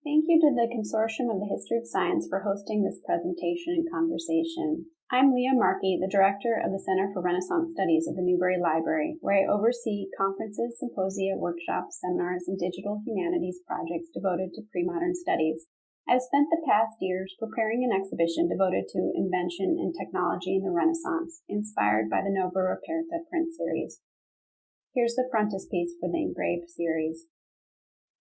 Thank you to the Consortium of the History of Science for hosting this presentation and conversation. I'm Leah Markey, the Director of the Center for Renaissance Studies at the Newberry Library, where I oversee conferences, symposia, workshops, seminars, and digital humanities projects devoted to pre-modern studies. I've spent the past years preparing an exhibition devoted to invention and technology in the Renaissance, inspired by the Reperta print series. Here's the frontispiece for the engraved series.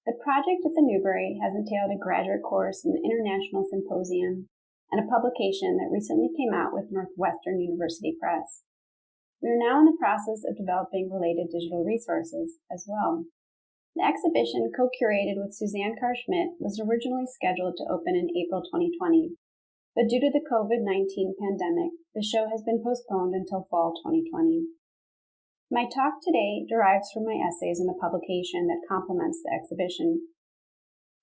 The project at the Newberry has entailed a graduate course, an international symposium, and a publication that recently came out with Northwestern University Press. We are now in the process of developing related digital resources as well. The exhibition, co-curated with Suzanne Carr-Schmidt, was originally scheduled to open in April 2020, but due to the COVID-19 pandemic, the show has been postponed until fall 2020. My talk today derives from my essays in the publication that complements the exhibition.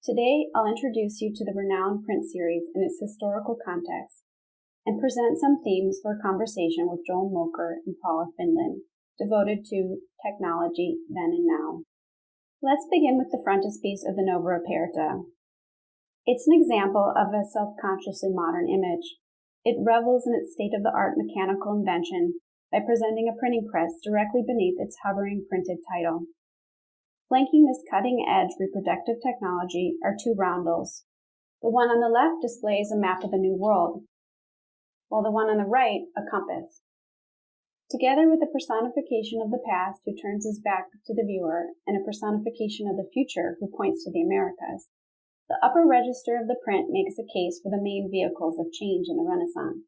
Today, I'll introduce you to the renowned print series in its historical context and present some themes for a conversation with Joel Mokyr and Paula Findlen, devoted to technology then and now. Let's begin with the frontispiece of the Reperta. It's an example of a self-consciously modern image. It revels in its state-of-the-art mechanical invention by presenting a printing press directly beneath its hovering printed title. Flanking this cutting-edge reproductive technology are two roundels. The one on the left displays a map of the New World, while the one on the right a compass. Together with a personification of the past who turns his back to the viewer and a personification of the future who points to the Americas, the upper register of the print makes a case for the main vehicles of change in the Renaissance.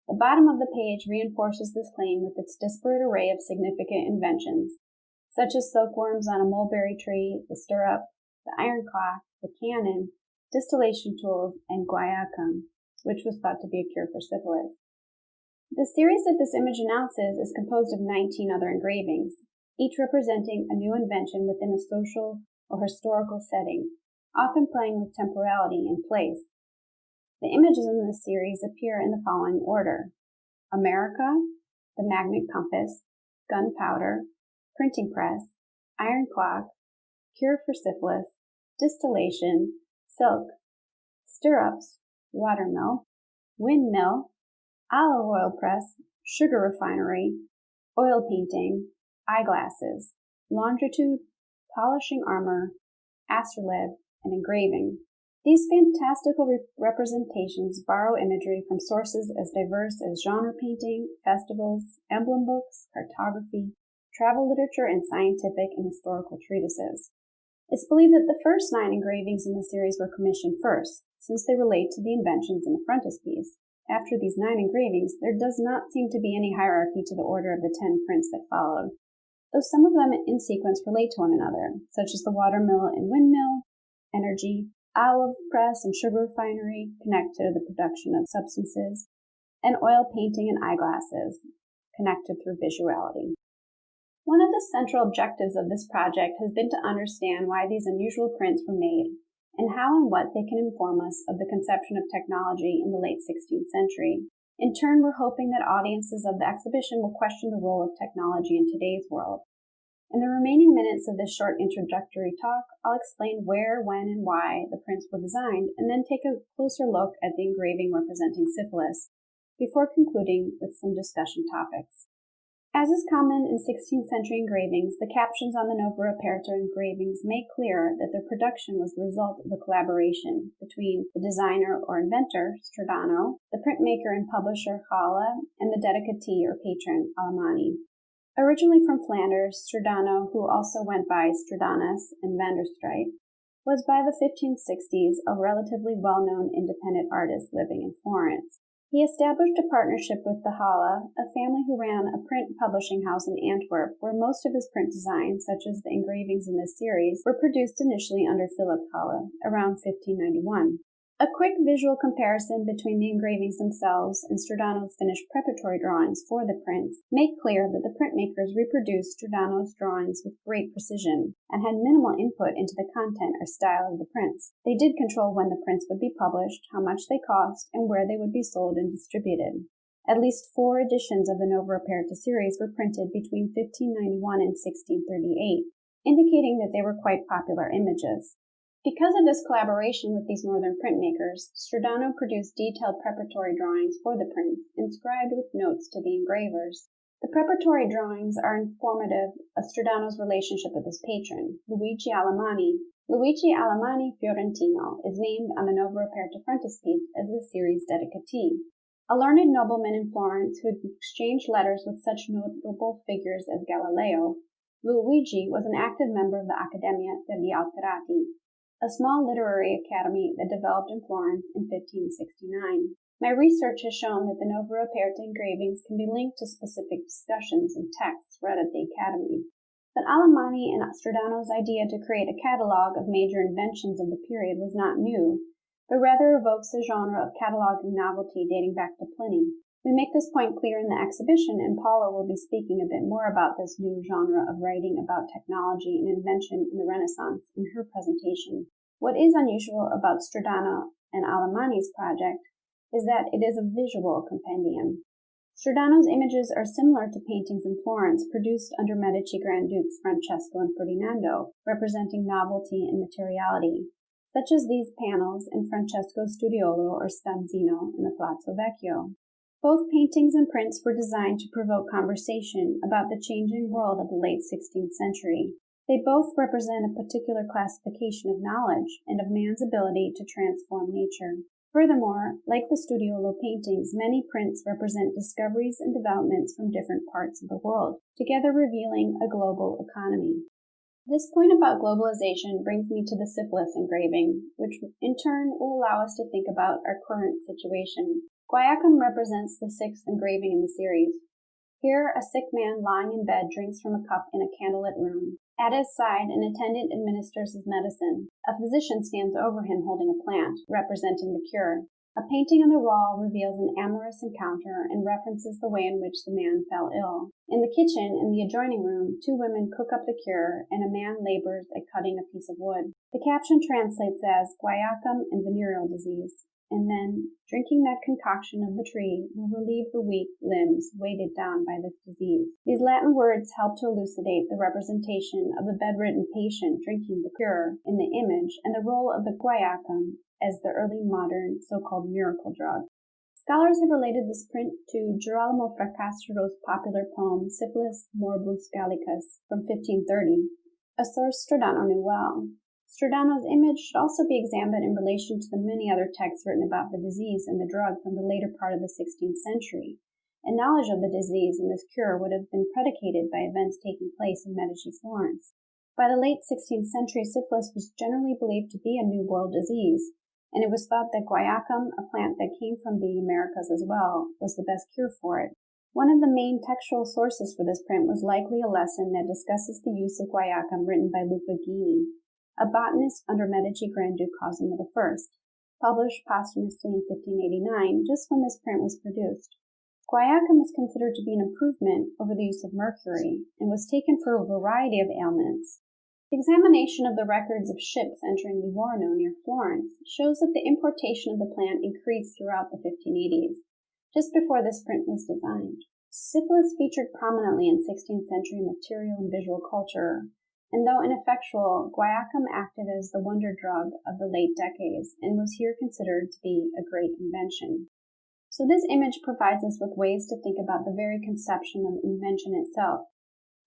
The bottom of the page reinforces this claim with its disparate array of significant inventions, such as silkworms on a mulberry tree, the stirrup, the iron clock, the cannon, distillation tools, and guaiacum, which was thought to be a cure for syphilis. The series that this image announces is composed of 19 other engravings, each representing a new invention within a social or historical setting, often playing with temporality and place. The images in this series appear in the following order: America, the magnet compass, gunpowder, printing press, iron clock, cure for syphilis, distillation, silk, stirrups, watermill, windmill, olive oil press, sugar refinery, oil painting, eyeglasses, longitude, polishing armor, astrolabe, and engraving. These fantastical representations borrow imagery from sources as diverse as genre painting, festivals, emblem books, cartography, travel literature, and scientific and historical treatises. It's believed that the first 9 engravings in the series were commissioned first, since they relate to the inventions in the frontispiece. After these 9 engravings, there does not seem to be any hierarchy to the order of the 10 prints that followed, though some of them in sequence relate to one another, such as the watermill and windmill, energy, olive press and sugar refinery connect to the production of substances, and oil painting and eyeglasses connected through visuality. One of the central objectives of this project has been to understand why these unusual prints were made, and how and what they can inform us of the conception of technology in the late 16th century. In turn, we're hoping that audiences of the exhibition will question the role of technology in today's world. In the remaining minutes of this short introductory talk, I'll explain where, when, and why the prints were designed, and then take a closer look at the engraving representing syphilis, before concluding with some discussion topics. As is common in 16th century engravings, the captions on the Reperta engravings make clear that their production was the result of a collaboration between the designer or inventor, Stradanus, the printmaker and publisher, Paula, and the dedicatee or patron, Alamanni. Originally from Flanders, Stradanus, who also went by Stradanus and van der Straat, was by the 1560s a relatively well-known independent artist living in Florence. He established a partnership with the Paula, a family who ran a print publishing house in Antwerp, where most of his print designs, such as the engravings in this series, were produced initially under Philip Paula, around 1591. A quick visual comparison between the engravings themselves and Stradanus' finished preparatory drawings for the prints make clear that the printmakers reproduced Stradanus' drawings with great precision and had minimal input into the content or style of the prints. They did control when the prints would be published, how much they cost, and where they would be sold and distributed. At least 4 editions of the Reperta series were printed between 1591 and 1638, indicating that they were quite popular images. Because of this collaboration with these northern printmakers, Stradanus produced detailed preparatory drawings for the prints, inscribed with notes to the engravers. The preparatory drawings are informative of Stradanus' relationship with his patron, Luigi Alamanni. Luigi Alamanni Fiorentino is named on the Nova Reperta frontispiece as the series' dedicatee. A learned nobleman in Florence who had exchanged letters with such notable figures as Galileo, Luigi was an active member of the Accademia degli Alterati, a small literary academy that developed in Florence in 1569. My research has shown that the Nova Reperta engravings can be linked to specific discussions and texts read at the academy. But Alamanni and Stradanus' idea to create a catalogue of major inventions of the period was not new, but rather evokes a genre of cataloguing novelty dating back to Pliny. We make this point clear in the exhibition, and Paula will be speaking a bit more about this new genre of writing about technology and invention in the Renaissance in her presentation. What is unusual about Stradanus and Alamanni's project is that it is a visual compendium. Stradanus' images are similar to paintings in Florence produced under Medici Grand Dukes Francesco and Ferdinando, representing novelty and materiality, such as these panels in Francesco's studiolo or stanzino in the Palazzo Vecchio. Both paintings and prints were designed to provoke conversation about the changing world of the late 16th century. They both represent a particular classification of knowledge and of man's ability to transform nature. Furthermore, like the studiolo paintings, many prints represent discoveries and developments from different parts of the world, together revealing a global economy. This point about globalization brings me to the syphilis engraving, which in turn will allow us to think about our current situation. Guaiacum represents the sixth engraving in the series. Here, a sick man lying in bed drinks from a cup in a candlelit room. At his side, an attendant administers his medicine. A physician stands over him holding a plant, representing the cure. A painting on the wall reveals an amorous encounter and references the way in which the man fell ill. In the kitchen, in the adjoining room, two women cook up the cure, and a man labors at cutting a piece of wood. The caption translates as guaiacum and venereal disease, and then, drinking that concoction of the tree will relieve the weak limbs weighted down by this disease. These Latin words help to elucidate the representation of the bedridden patient drinking the cure in the image and the role of the guaiacum as the early modern so-called miracle drug. Scholars have related this print to Girolamo Fracastraro's popular poem Syphilis Morbus Gallicus from 1530, a source Stradanus knew well. Stradanus' image should also be examined in relation to the many other texts written about the disease and the drug from the later part of the 16th century, and knowledge of the disease and this cure would have been predicated by events taking place in Medici Florence. By the late 16th century, syphilis was generally believed to be a New World disease, and it was thought that guaiacum, a plant that came from the Americas as well, was the best cure for it. One of the main textual sources for this print was likely a lesson that discusses the use of guaiacum written by Luca Ghini, a botanist under Medici Grand Duke Cosimo I, published posthumously in 1589, just when this print was produced. Guaiacum was considered to be an improvement over the use of mercury, and was taken for a variety of ailments. The examination of the records of ships entering Livorno near Florence shows that the importation of the plant increased throughout the 1580s, just before this print was designed. Syphilis featured prominently in 16th century material and visual culture, and though ineffectual, guaiacum acted as the wonder drug of the late decades and was here considered to be a great invention. So this image provides us with ways to think about the very conception of invention itself.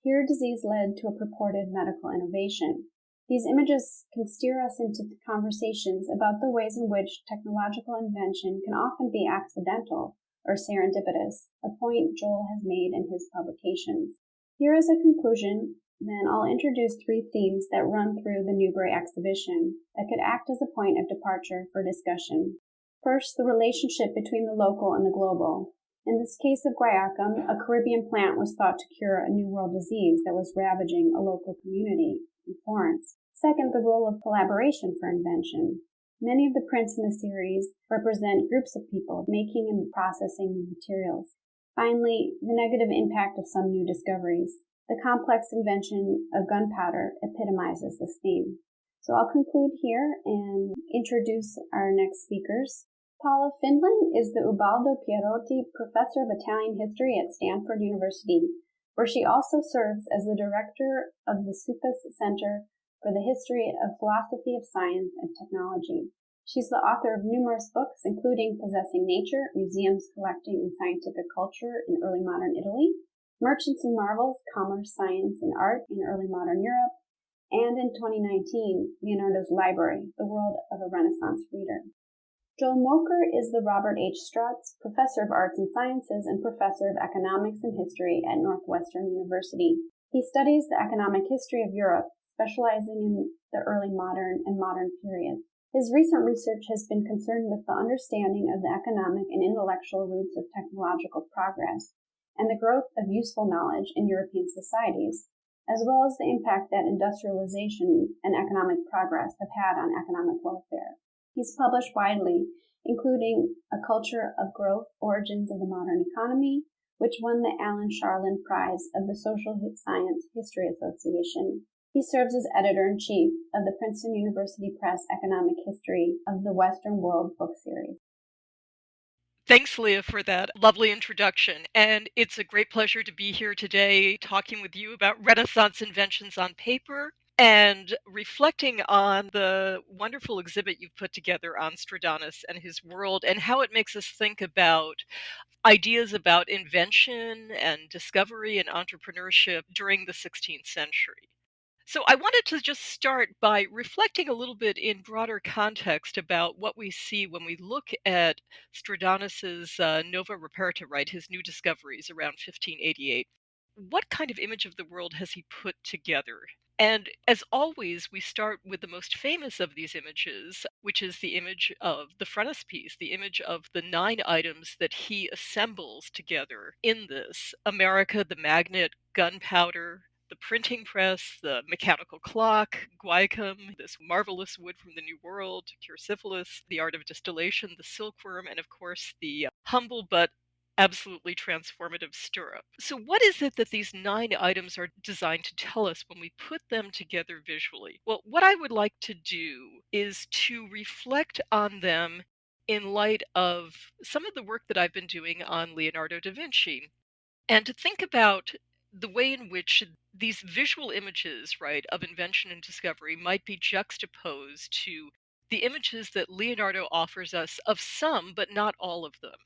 Here disease led to a purported medical innovation. These images can steer us into conversations about the ways in which technological invention can often be accidental or serendipitous, a point Joel has made in his publications. Here is a conclusion. Then I'll introduce three themes that run through the Newberry exhibition that could act as a point of departure for discussion. First, the relationship between the local and the global. In this case of guaiacum, a Caribbean plant was thought to cure a New World disease that was ravaging a local community in Florence. Second, the role of collaboration for invention. Many of the prints in the series represent groups of people making and processing new materials. Finally, the negative impact of some new discoveries. The complex invention of gunpowder epitomizes this theme. So I'll conclude here and introduce our next speakers. Paula Findlen is the Ubaldo Pierotti Professor of Italian History at Stanford University, where she also serves as the director of the Syphilis Center for the history of philosophy of science and technology. She's the author of numerous books, including Possessing Nature, Museums, Collecting, and Scientific Culture in Early Modern Italy, Merchants and Marvels, Commerce, Science, and Art in Early Modern Europe, and in 2019, Leonardo's Library, The World of a Renaissance Reader. Joel Mokyr is the Robert H. Strotz Professor of Arts and Sciences and Professor of Economics and History at Northwestern University. He studies the economic history of Europe, specializing in the early modern and modern periods. His recent research has been concerned with the understanding of the economic and intellectual roots of technological progress and the growth of useful knowledge in European societies, as well as the impact that industrialization and economic progress have had on economic welfare. He's published widely, including A Culture of Growth, Origins of the Modern Economy, which won the Alan Sharlin Prize of the Social Science History Association. He serves as editor-in-chief of the Princeton University Press Economic History of the Western World book series. Thanks, Leah, for that lovely introduction. And it's a great pleasure to be here today talking with you about Renaissance inventions on paper and reflecting on the wonderful exhibit you've put together on Stradanus and his world and how it makes us think about ideas about invention and discovery and entrepreneurship during the 16th century. So I wanted to just start by reflecting a little bit in broader context about what we see when we look at Stradanus's Nova Reperta, right, his new discoveries around 1588. What kind of image of the world has he put together? And as always, we start with the most famous of these images, which is the image of the frontispiece, the image of the 9 items that he assembles together in this: America, the magnet, gunpowder, the printing press, the mechanical clock, guaiacum, this marvelous wood from the New World to cure syphilis, the art of distillation, the silkworm, and of course the humble but absolutely transformative stirrup. So what is it that these 9 items are designed to tell us when we put them together visually? Well, what I would like to do is to reflect on them in light of some of the work that I've been doing on Leonardo da Vinci, and to think about the way in which these visual images, right, of invention and discovery might be juxtaposed to the images that Leonardo offers us of some, but not all of them.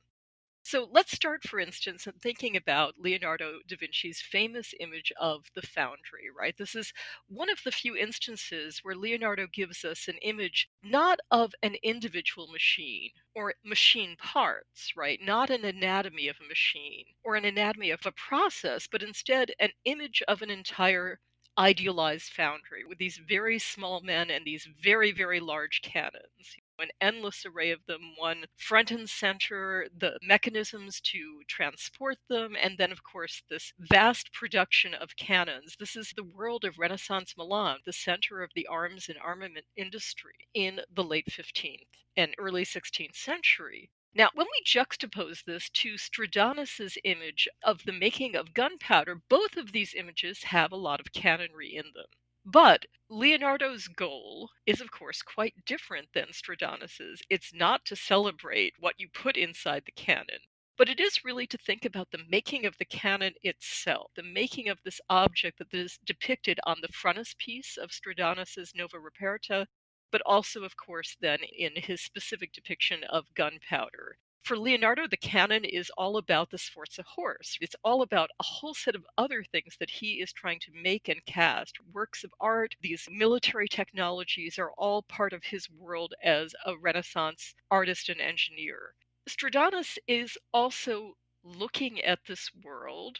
So let's start, for instance, in thinking about Leonardo da Vinci's famous image of the foundry, right? This is one of the few instances where Leonardo gives us an image not of an individual machine or machine parts, right? Not an anatomy of a machine or an anatomy of a process, but instead an image of an entire idealized foundry with these very small men and these very, very large cannons. An endless array of them, one front and center, the mechanisms to transport them, and then, of course, this vast production of cannons. This is the world of Renaissance Milan, the center of the arms and armament industry in the late 15th and early 16th century. Now, when we juxtapose this to Stradanus's image of the making of gunpowder, both of these images have a lot of cannonry in them. But Leonardo's goal is, of course, quite different than Stradanus's. It's not to celebrate what you put inside the cannon, but it is really to think about the making of the cannon itself, the making of this object that is depicted on the frontispiece of Stradanus's Nova Reperta, but also, of course, then in his specific depiction of gunpowder. For Leonardo, the cannon is all about the Sforza horse. It's all about a whole set of other things that he is trying to make and cast. Works of art, these military technologies are all part of his world as a Renaissance artist and engineer. Stradanus is also looking at this world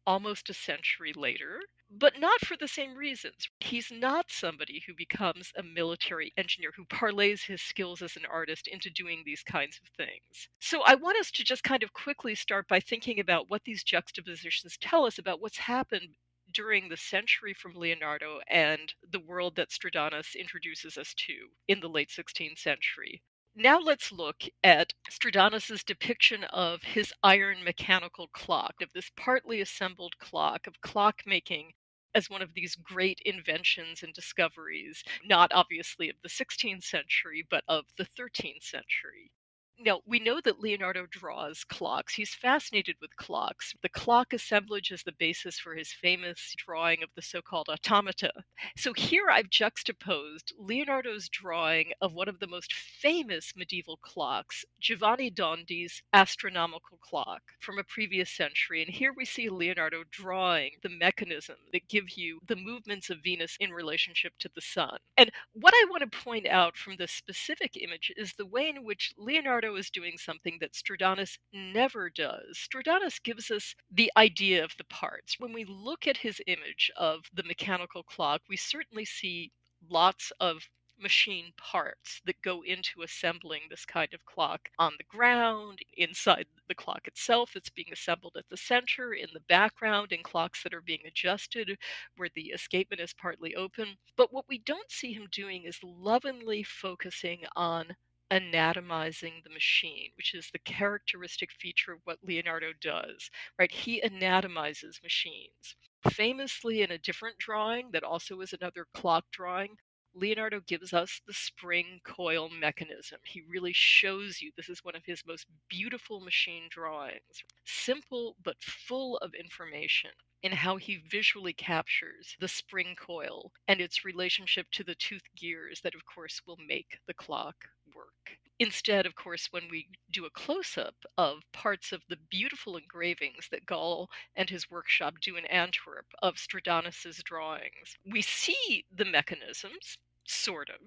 almost a century later, but not for the same reasons. He's not somebody who becomes a military engineer who parlays his skills as an artist into doing these kinds of things. So I want us to just kind of quickly start by thinking about what these juxtapositions tell us about what's happened during the century from Leonardo and the world that Stradanus introduces us to in the late 16th century. Now let's look at Stradanus's depiction of his iron mechanical clock, of this partly assembled clock, of clockmaking as one of these great inventions and discoveries, not obviously of the 16th century, but of the 13th century. Now, we know that Leonardo draws clocks. He's fascinated with clocks. The clock assemblage is the basis for his famous drawing of the so-called automata. So here I've juxtaposed Leonardo's drawing of one of the most famous medieval clocks, Giovanni Dondi's astronomical clock from a previous century. And here we see Leonardo drawing the mechanism that give you the movements of Venus in relationship to the sun. And what I want to point out from this specific image is the way in which Leonardo is doing something that Stradanus never does. Stradanus gives us the idea of the parts. When we look at his image of the mechanical clock, we certainly see lots of machine parts that go into assembling this kind of clock on the ground, inside the clock itself. It's being assembled at the center, in the background, in clocks that are being adjusted, where the escapement is partly open. But what we don't see him doing is lovingly focusing on anatomizing the machine, which is the characteristic feature of what Leonardo does, right? He anatomizes machines. Famously, in a different drawing that also is another clock drawing, Leonardo gives us the spring coil mechanism. He really shows you this is one of his most beautiful machine drawings. Simple but full of information in how he visually captures the spring coil and its relationship to the tooth gears that, of course, will make the clock work. Instead, of course, when we do a close-up of parts of the beautiful engravings that Gall and his workshop do in Antwerp of Stradanus's drawings, we see the mechanisms, sort of.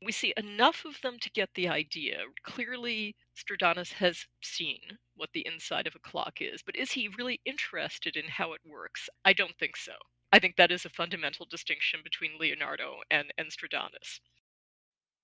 We see enough of them to get the idea. Clearly, Stradanus has seen what the inside of a clock is, but is he really interested in how it works? I don't think so. I think that is a fundamental distinction between Leonardo and Stradanus.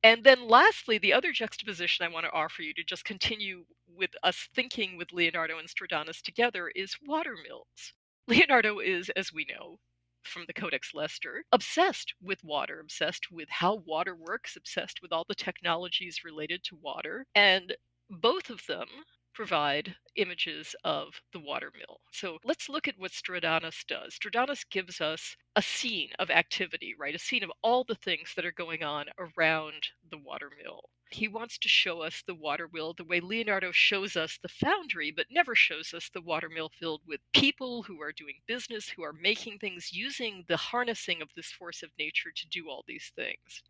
And then lastly, the other juxtaposition I want to offer you to just continue with us thinking with Leonardo and Stradanus together is water mills. Leonardo is, as we know from the Codex Leicester, obsessed with water, obsessed with how water works, obsessed with all the technologies related to water. And both of them provide images of the water mill. So let's look at what Stradanus does. Stradanus gives us a scene of activity, right? A scene of all the things that are going on around the water mill. He wants to show us the water mill the way Leonardo shows us the foundry, but never shows us the water mill filled with people who are doing business, who are making things, using the harnessing of this force of nature to do all these things.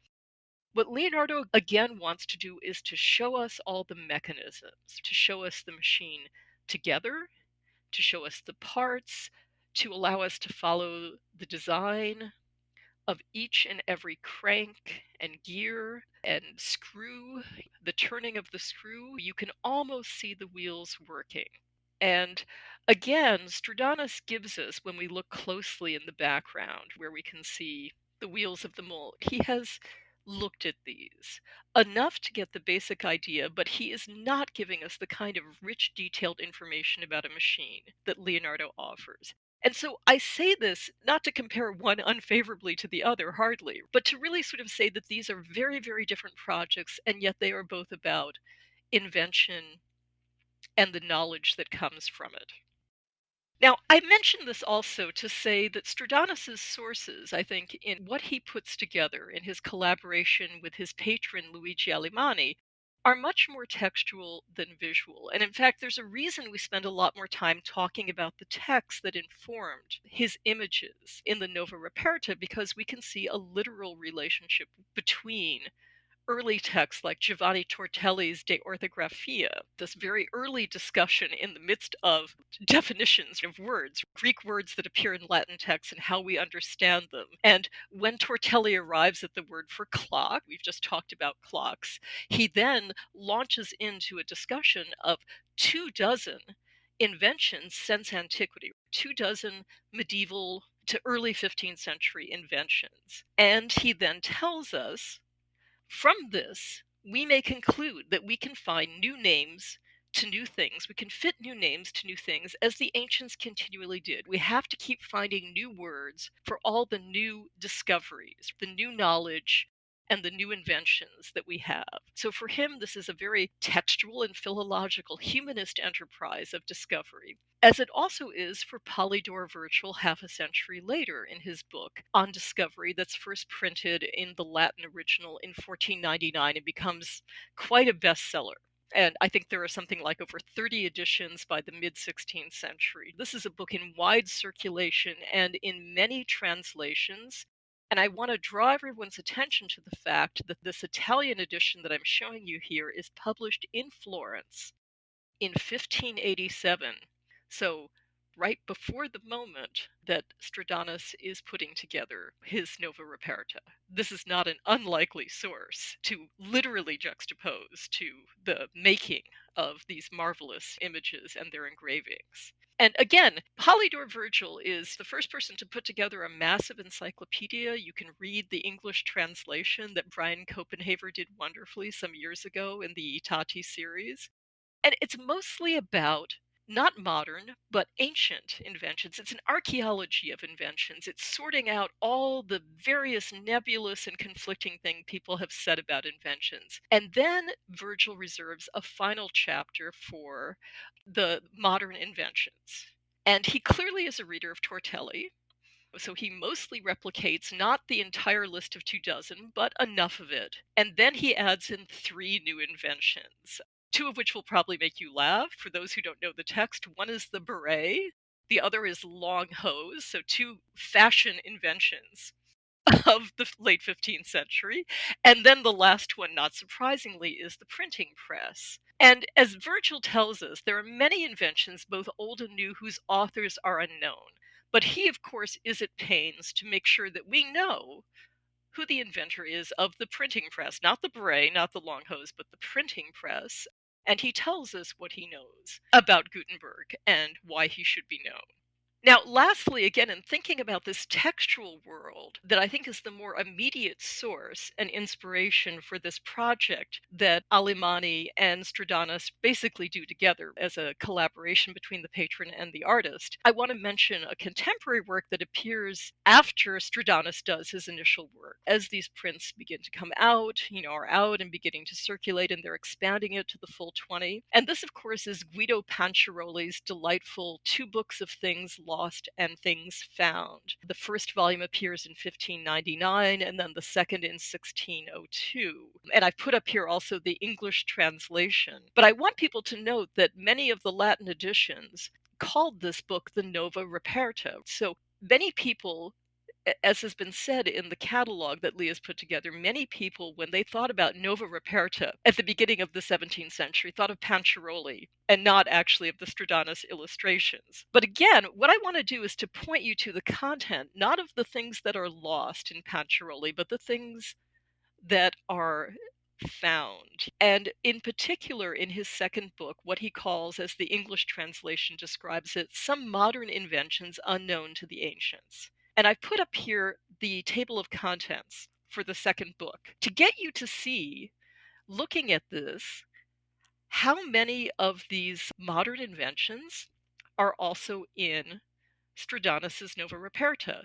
What Leonardo again wants to do is to show us all the mechanisms, to show us the machine together, to show us the parts, to allow us to follow the design of each and every crank and gear and screw, the turning of the screw. You can almost see the wheels working. And again, Stradanus gives us, when we look closely in the background, where we can see the wheels of the mold, he has looked at these enough to get the basic idea, but he is not giving us the kind of rich, detailed information about a machine that Leonardo offers. And so I say this not to compare one unfavorably to the other, hardly, but to really sort of say that these are very, very different projects, and yet they are both about invention and the knowledge that comes from it. Now, I mention this also to say that Stradanus's sources, I think, in what he puts together in his collaboration with his patron Luigi Alamanni, are much more textual than visual. And in fact, there's a reason we spend a lot more time talking about the text that informed his images in the Nova Reperta, because we can see a literal relationship between early texts like Giovanni Tortelli's De Orthographia, this very early discussion in the midst of definitions of words, Greek words that appear in Latin texts and how we understand them. And when Tortelli arrives at the word for clock, we've just talked about clocks, he then launches into a discussion of 24 inventions since antiquity, 24 medieval to early 15th century inventions. And he then tells us, from this, we may conclude that we can find new names to new things. We can fit new names to new things, as the ancients continually did. We have to keep finding new words for all the new discoveries, the new knowledge, and the new inventions that we have. So for him, this is a very textual and philological humanist enterprise of discovery, as it also is for Polydor Virtual half a century later in his book on discovery that's first printed in the Latin original in 1499 and becomes quite a bestseller. And I think there are something like over 30 editions by the mid-16th century. This is a book in wide circulation and in many translations. And I want to draw everyone's attention to the fact that this Italian edition that I'm showing you here is published in Florence in 1587. So right before the moment that Stradanus is putting together his Nova Reperta. This is not an unlikely source to literally juxtapose to the making of these marvelous images and their engravings. And again, Polydor Virgil is the first person to put together a massive encyclopedia. You can read the English translation that Brian Copenhaver did wonderfully some years ago in the Tati series. And it's mostly about not modern, but ancient inventions. It's an archaeology of inventions. It's sorting out all the various nebulous and conflicting things people have said about inventions. And then Virgil reserves a final chapter for the modern inventions. And he clearly is a reader of Tortelli. So he mostly replicates not the entire list of 24, but enough of it. And then he adds in 3 new inventions, 2 of which will probably make you laugh. For those who don't know the text, one is the beret, the other is long hose, so 2 fashion inventions of the late 15th century. And then the last one, not surprisingly, is the printing press. And as Virgil tells us, there are many inventions, both old and new, whose authors are unknown. But he, of course, is at pains to make sure that we know who the inventor is of the printing press, not the beret, not the long hose, but the printing press. And he tells us what he knows about Gutenberg and why he should be known. Now, lastly, again, in thinking about this textual world that I think is the more immediate source and inspiration for this project that Alamanni and Stradanus basically do together as a collaboration between the patron and the artist, I want to mention a contemporary work that appears after Stradanus does his initial work. As these prints begin to come out, are out and beginning to circulate, and they're expanding it to the full 20. And this, of course, is Guido Panciaroli's delightful 2 books of things lost and things found. The first volume appears in 1599 and then the second in 1602. And I've put up here also the English translation. But I want people to note that many of the Latin editions called this book the Nova Reperta. So many people, as has been said in the catalog that Leah's put together, many people, when they thought about Nova Reperta at the beginning of the 17th century, thought of Panciaroli and not actually of the Stradanus illustrations. But again, what I want to do is to point you to the content, not of the things that are lost in Panciaroli, but the things that are found. And in particular, in his second book, what he calls, as the English translation describes it, some modern inventions unknown to the ancients. And I've put up here the table of contents for the second book to get you to see, looking at this, how many of these modern inventions are also in Stradanus's Nova Reperta.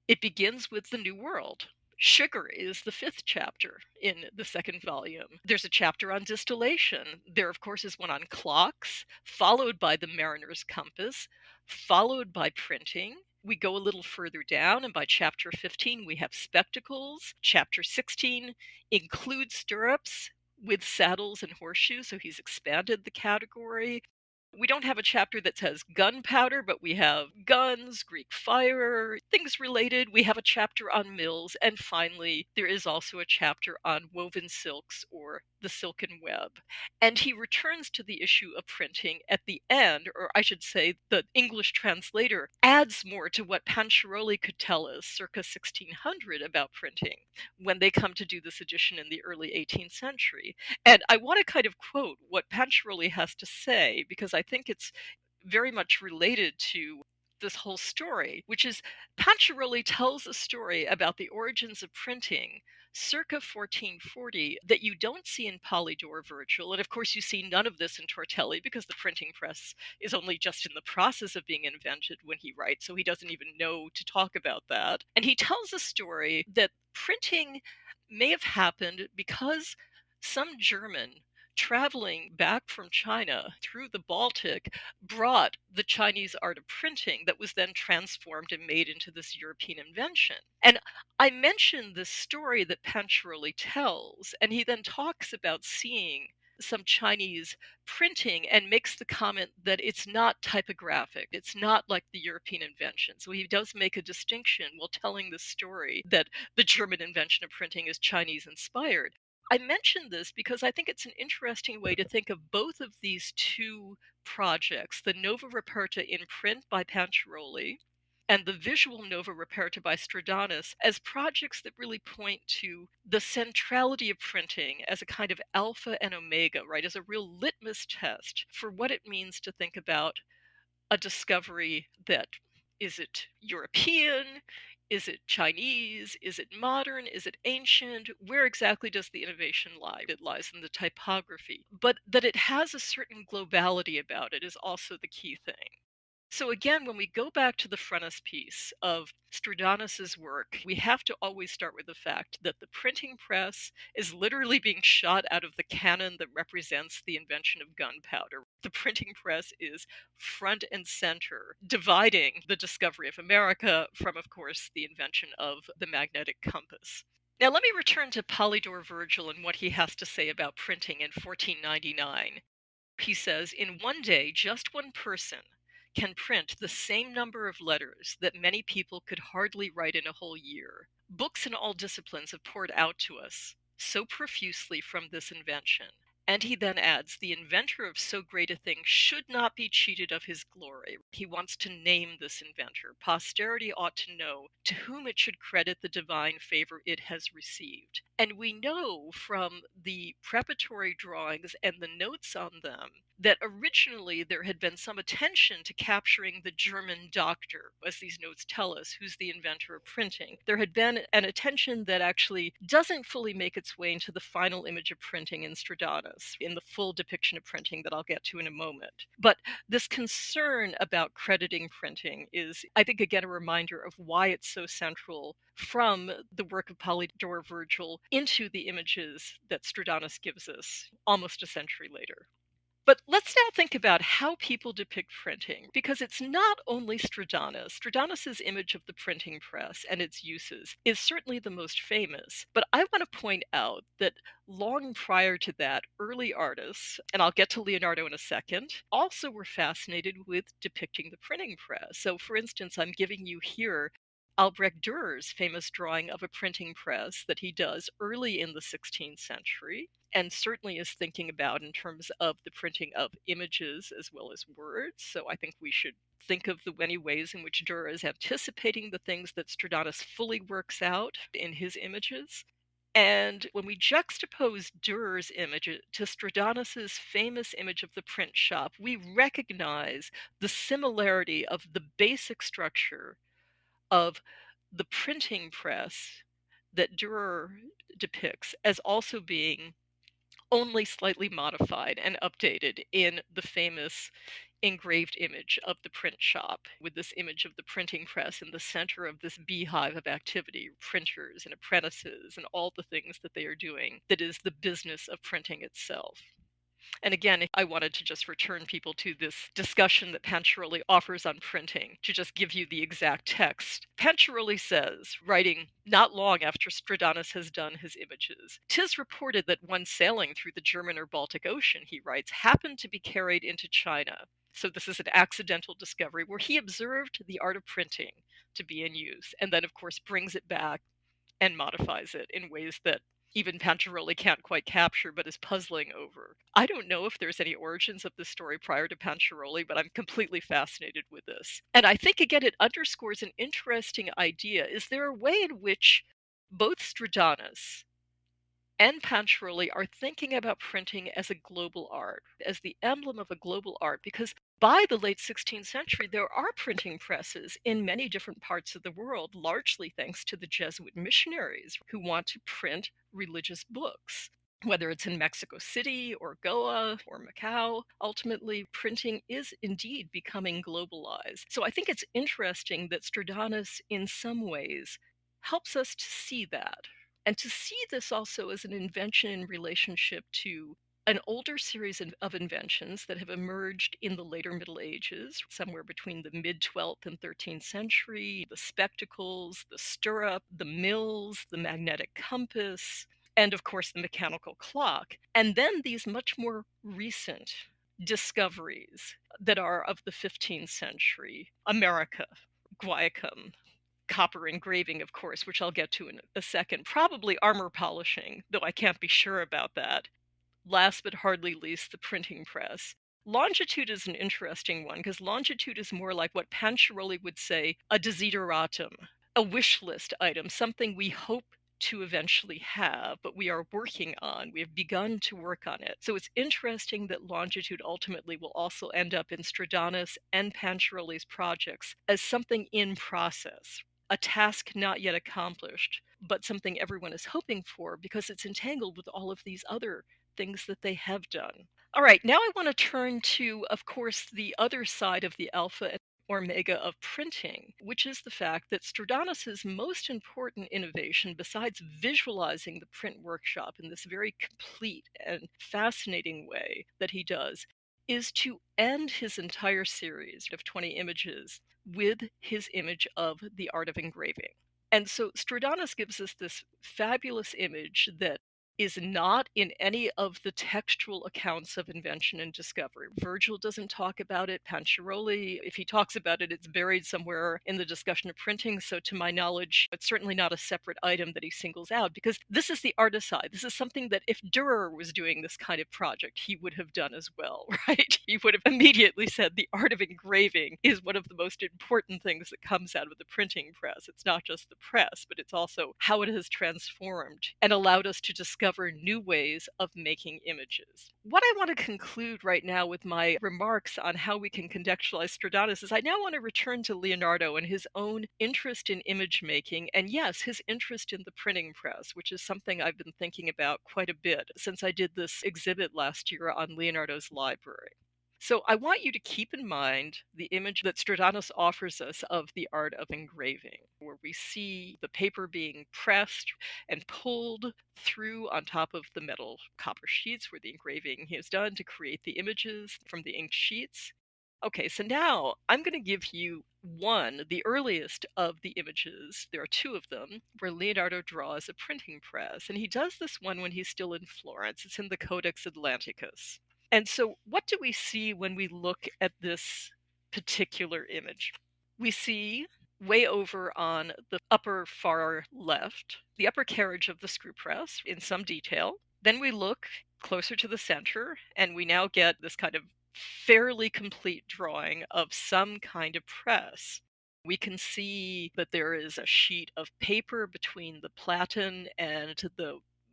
It begins with the New World. Sugar is the 5th chapter in the second volume. There's a chapter on distillation. There, of course, is one on clocks, followed by the mariner's compass, followed by printing. We go a little further down, and by chapter 15, we have spectacles. Chapter 16 includes stirrups with saddles and horseshoes, so he's expanded the category. We don't have a chapter that says gunpowder, but we have guns, Greek fire, things related. We have a chapter on mills. And finally, there is also a chapter on woven silks or the silken web. And he returns to the issue of printing at the end, or I should say, the English translator adds more to what Panciaroli could tell us circa 1600 about printing when they come to do this edition in the early 18th century. And I want to kind of quote what Panciaroli has to say, because I think it's very much related to this whole story, which is Panciaroli tells a story about the origins of printing circa 1440 that you don't see in Polydor Virgil. And of course, you see none of this in Tortelli because the printing press is only just in the process of being invented when he writes, so he doesn't even know to talk about that. And he tells a story that printing may have happened because some German traveling back from China through the Baltic brought the Chinese art of printing that was then transformed and made into this European invention. And I mentioned this story that Panciaroli tells, and he then talks about seeing some Chinese printing and makes the comment that it's not typographic. It's not like the European invention. So he does make a distinction while telling the story that the German invention of printing is Chinese inspired. I mention this because I think it's an interesting way to think of both of these two projects, the Nova Reperta in print by Panciaroli and the visual Nova Reperta by Stradanus, as projects that really point to the centrality of printing as a kind of alpha and omega, right, as a real litmus test for what it means to think about a discovery that is it European? Is it Chinese? Is it modern? Is it ancient? Where exactly does the innovation lie? It lies in the typography. But that it has a certain globality about it is also the key thing. So again, when we go back to the frontispiece of Stradanus's work, we have to always start with the fact that the printing press is literally being shot out of the cannon that represents the invention of gunpowder. The printing press is front and center, dividing the discovery of America from, of course, the invention of the magnetic compass. Now let me return to Polydore Virgil and what he has to say about printing in 1499. He says, "In one day, just one person can print the same number of letters that many people could hardly write in a whole year. Books in all disciplines have poured out to us so profusely from this invention." And he then adds, "The inventor of so great a thing should not be cheated of his glory." He wants to name this inventor. Posterity ought to know to whom it should credit the divine favor it has received. And we know from the preparatory drawings and the notes on them that originally there had been some attention to capturing the German doctor, as these notes tell us, who's the inventor of printing. There had been an attention that actually doesn't fully make its way into the final image of printing in Stradanus, in the full depiction of printing that I'll get to in a moment. But this concern about crediting printing is, I think, again, a reminder of why it's so central from the work of Polydore Virgil into the images that Stradanus gives us almost a century later. But let's now think about how people depict printing, because it's not only Stradanus. Stradanus's image of the printing press and its uses is certainly the most famous, but I want to point out that long prior to that, early artists, and I'll get to Leonardo in a second, also were fascinated with depicting the printing press. So for instance, I'm giving you here Albrecht Dürer's famous drawing of a printing press that he does early in the 16th century, and certainly is thinking about in terms of the printing of images as well as words. So I think we should think of the many ways in which Dürer is anticipating the things that Stradanus fully works out in his images. And when we juxtapose Dürer's image to Stradanus's famous image of the print shop, we recognize the similarity of the basic structure of the printing press that Dürer depicts as also being only slightly modified and updated in the famous engraved image of the print shop, with this image of the printing press in the center of this beehive of activity, printers and apprentices and all the things that they are doing, that is the business of printing itself. And again, I wanted to just return people to this discussion that Panciaroli offers on printing, to just give you the exact text. Panciaroli says, writing not long after Stradanus has done his images, "'Tis reported that one sailing through the German or Baltic Ocean," he writes, "happened to be carried into China." So this is an accidental discovery where he observed the art of printing to be in use, and then, of course, brings it back and modifies it in ways that even Panciaroli can't quite capture, but is puzzling over. I don't know if there's any origins of this story prior to Panciaroli, but I'm completely fascinated with this. And I think, again, it underscores an interesting idea. Is there a way in which both Stradanus and Panciaroli are thinking about printing as a global art, as the emblem of a global art? Because by the late 16th century, there are printing presses in many different parts of the world, largely thanks to the Jesuit missionaries who want to print religious books. Whether it's in Mexico City or Goa or Macau, ultimately printing is indeed becoming globalized. So I think it's interesting that Stradanus, in some ways, helps us to see that. And to see this also as an invention in relationship to an older series of inventions that have emerged in the later Middle Ages, somewhere between the mid 12th and 13th century, the spectacles, the stirrup, the mills, the magnetic compass, and of course the mechanical clock. And then these much more recent discoveries that are of the 15th century: America, guaiacum, copper engraving, of course, which I'll get to in a second, probably armor polishing, though I can't be sure about that. Last but hardly least, the printing press. Longitude is an interesting one because longitude is more like what Panciaroli would say, a desideratum, a wish list item, something we hope to eventually have, but we are working on. We have begun to work on it. So it's interesting that longitude ultimately will also end up in Stradanus and Panciaroli's projects as something in process, a task not yet accomplished, but something everyone is hoping for because it's entangled with all of these other things that they have done. All right, now I want to turn to, of course, the other side of the alpha and omega of printing, which is the fact that Stradanus's most important innovation, besides visualizing the print workshop in this very complete and fascinating way that he does, is to end his entire series of 20 images with his image of the art of engraving. And so Stradanus gives us this fabulous image that is not in any of the textual accounts of invention and discovery. Virgil doesn't talk about it. Panciaroli, if he talks about it, it's buried somewhere in the discussion of printing. So to my knowledge, it's certainly not a separate item that he singles out, because this is the artist side. This is something that if Dürer was doing this kind of project, he would have done as well, right? He would have immediately said the art of engraving is one of the most important things that comes out of the printing press. It's not just the press, but it's also how it has transformed and allowed us to discover new ways of making images. What I want to conclude right now with my remarks on how we can contextualize Stradanus is I now want to return to Leonardo and his own interest in image making, and yes, his interest in the printing press, which is something I've been thinking about quite a bit since I did this exhibit last year on Leonardo's library. So I want you to keep in mind the image that Stradanus offers us of the art of engraving, where we see the paper being pressed and pulled through on top of the metal copper sheets where the engraving is done to create the images from the inked sheets. Okay, so now I'm going to give you the earliest of the images. There are two of them where Leonardo draws a printing press, and he does this one when he's still in Florence. It's in the Codex Atlanticus. And so what do we see when we look at this particular image? We see way over on the upper far left, the upper carriage of the screw press in some detail. Then we look closer to the center, and we now get this kind of fairly complete drawing of some kind of press. We can see that there is a sheet of paper between the platen and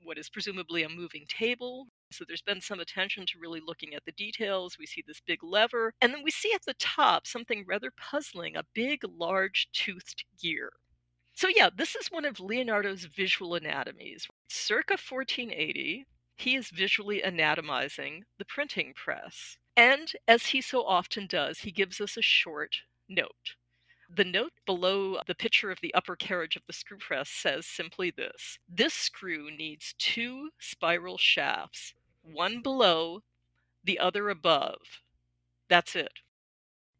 what is presumably a moving table. So there's been some attention to really looking at the details. We see this big lever, and then we see at the top something rather puzzling, a big, large toothed gear. So yeah, this is one of Leonardo's visual anatomies. Circa 1480, he is visually anatomizing the printing press. And as he so often does, he gives us a short note. The note below the picture of the upper carriage of the screw press says simply this: this screw needs two spiral shafts, one below, the other above. That's it.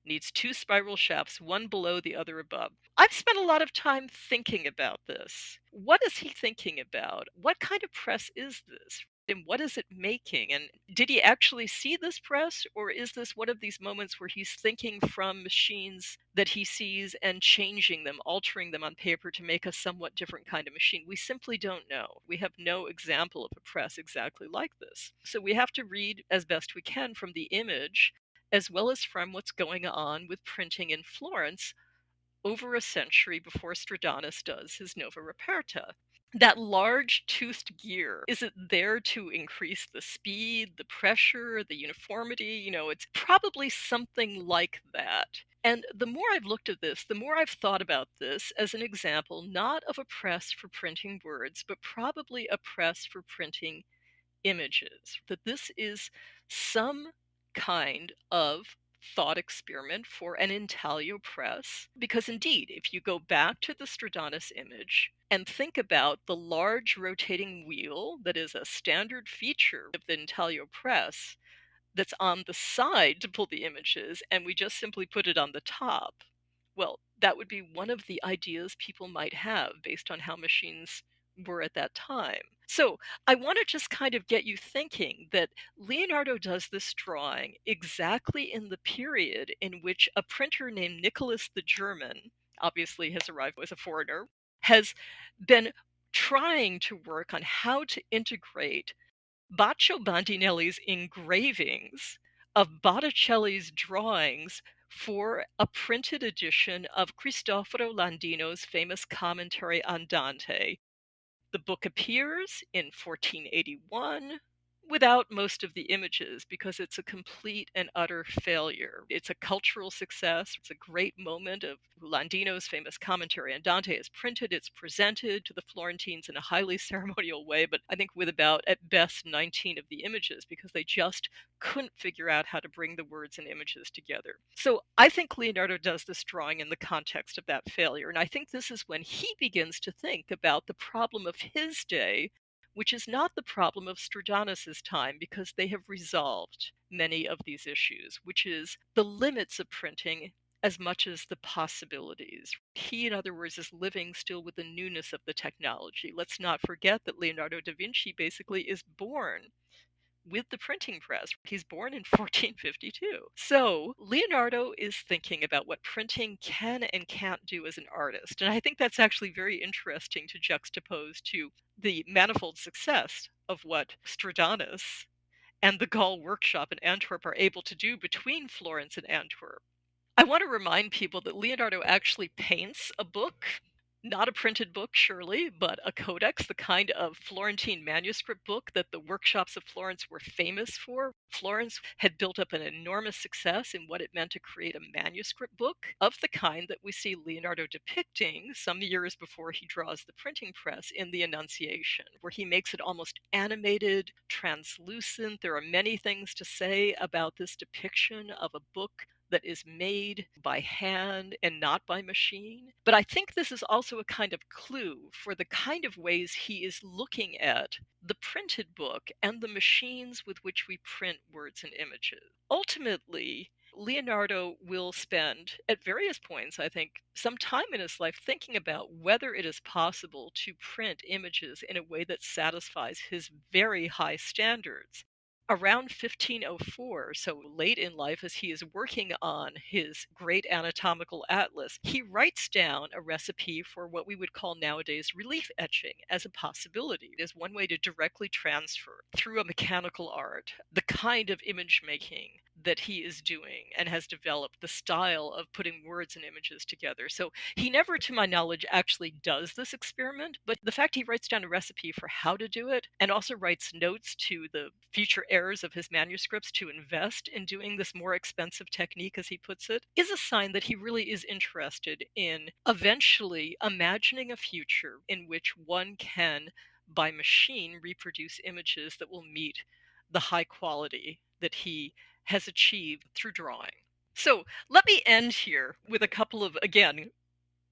Needs two spiral shafts, one below, the other above. I've spent a lot of time thinking about this. What is he thinking about? What kind of press is this? And what is it making? And did he actually see this press? Or is this one of these moments where he's thinking from machines that he sees and changing them, altering them on paper to make a somewhat different kind of machine? We simply don't know. We have no example of a press exactly like this. So we have to read as best we can from the image, as well as from what's going on with printing in Florence over a century before Stradanus does his Nova Reperta. That large toothed gear, is it there to increase the speed, the pressure, the uniformity? It's probably something like that. And the more I've looked at this, the more I've thought about this as an example, not of a press for printing words, but probably a press for printing images. That this is some kind of thought experiment for an intaglio press, because indeed, if you go back to the Stradanus image and think about the large rotating wheel that is a standard feature of the intaglio press that's on the side to pull the images, and we just simply put it on the top, well, that would be one of the ideas people might have based on how machines were at that time. So I want to just kind of get you thinking that Leonardo does this drawing exactly in the period in which a printer named Nicholas the German, obviously has arrived as a foreigner, has been trying to work on how to integrate Baccio Bandinelli's engravings of Botticelli's drawings for a printed edition of Cristoforo Landino's famous commentary on Dante. The book appears in 1481 without most of the images because it's a complete and utter failure. It's a cultural success. It's a great moment of Landino's famous commentary on Dante is printed. It's presented to the Florentines in a highly ceremonial way, but I think with about, at best, 19 of the images because they just couldn't figure out how to bring the words and images together. So I think Leonardo does this drawing in the context of that failure. And I think this is when he begins to think about the problem of his day, which is not the problem of Stradanus's time because they have resolved many of these issues, which is the limits of printing as much as the possibilities. He, in other words, is living still with the newness of the technology. Let's not forget that Leonardo da Vinci basically is born with the printing press. He's born in 1452. So Leonardo is thinking about what printing can and can't do as an artist. And I think that's actually very interesting to juxtapose to the manifold success of what Stradanus and the Gall workshop in Antwerp are able to do between Florence and Antwerp. I want to remind people that Leonardo actually paints a book, not a printed book, surely, but a codex, the kind of Florentine manuscript book that the workshops of Florence were famous for. Florence had built up an enormous success in what it meant to create a manuscript book of the kind that we see Leonardo depicting some years before he draws the printing press in the Annunciation, where he makes it almost animated, translucent. There are many things to say about this depiction of a book that is made by hand and not by machine. But I think this is also a kind of clue for the kind of ways he is looking at the printed book and the machines with which we print words and images. Ultimately, Leonardo will spend, at various points, I think, some time in his life thinking about whether it is possible to print images in a way that satisfies his very high standards. Around 1504, so late in life, as he is working on his great anatomical atlas, he writes down a recipe for what we would call nowadays relief etching as a possibility. It is one way to directly transfer through a mechanical art the kind of image making that he is doing and has developed, the style of putting words and images together. So he never, to my knowledge, actually does this experiment, but the fact he writes down a recipe for how to do it and also writes notes to the future heirs of his manuscripts to invest in doing this more expensive technique, as he puts it, is a sign that he really is interested in eventually imagining a future in which one can, by machine, reproduce images that will meet the high quality that he has achieved through drawing. So let me end here with a couple of, again,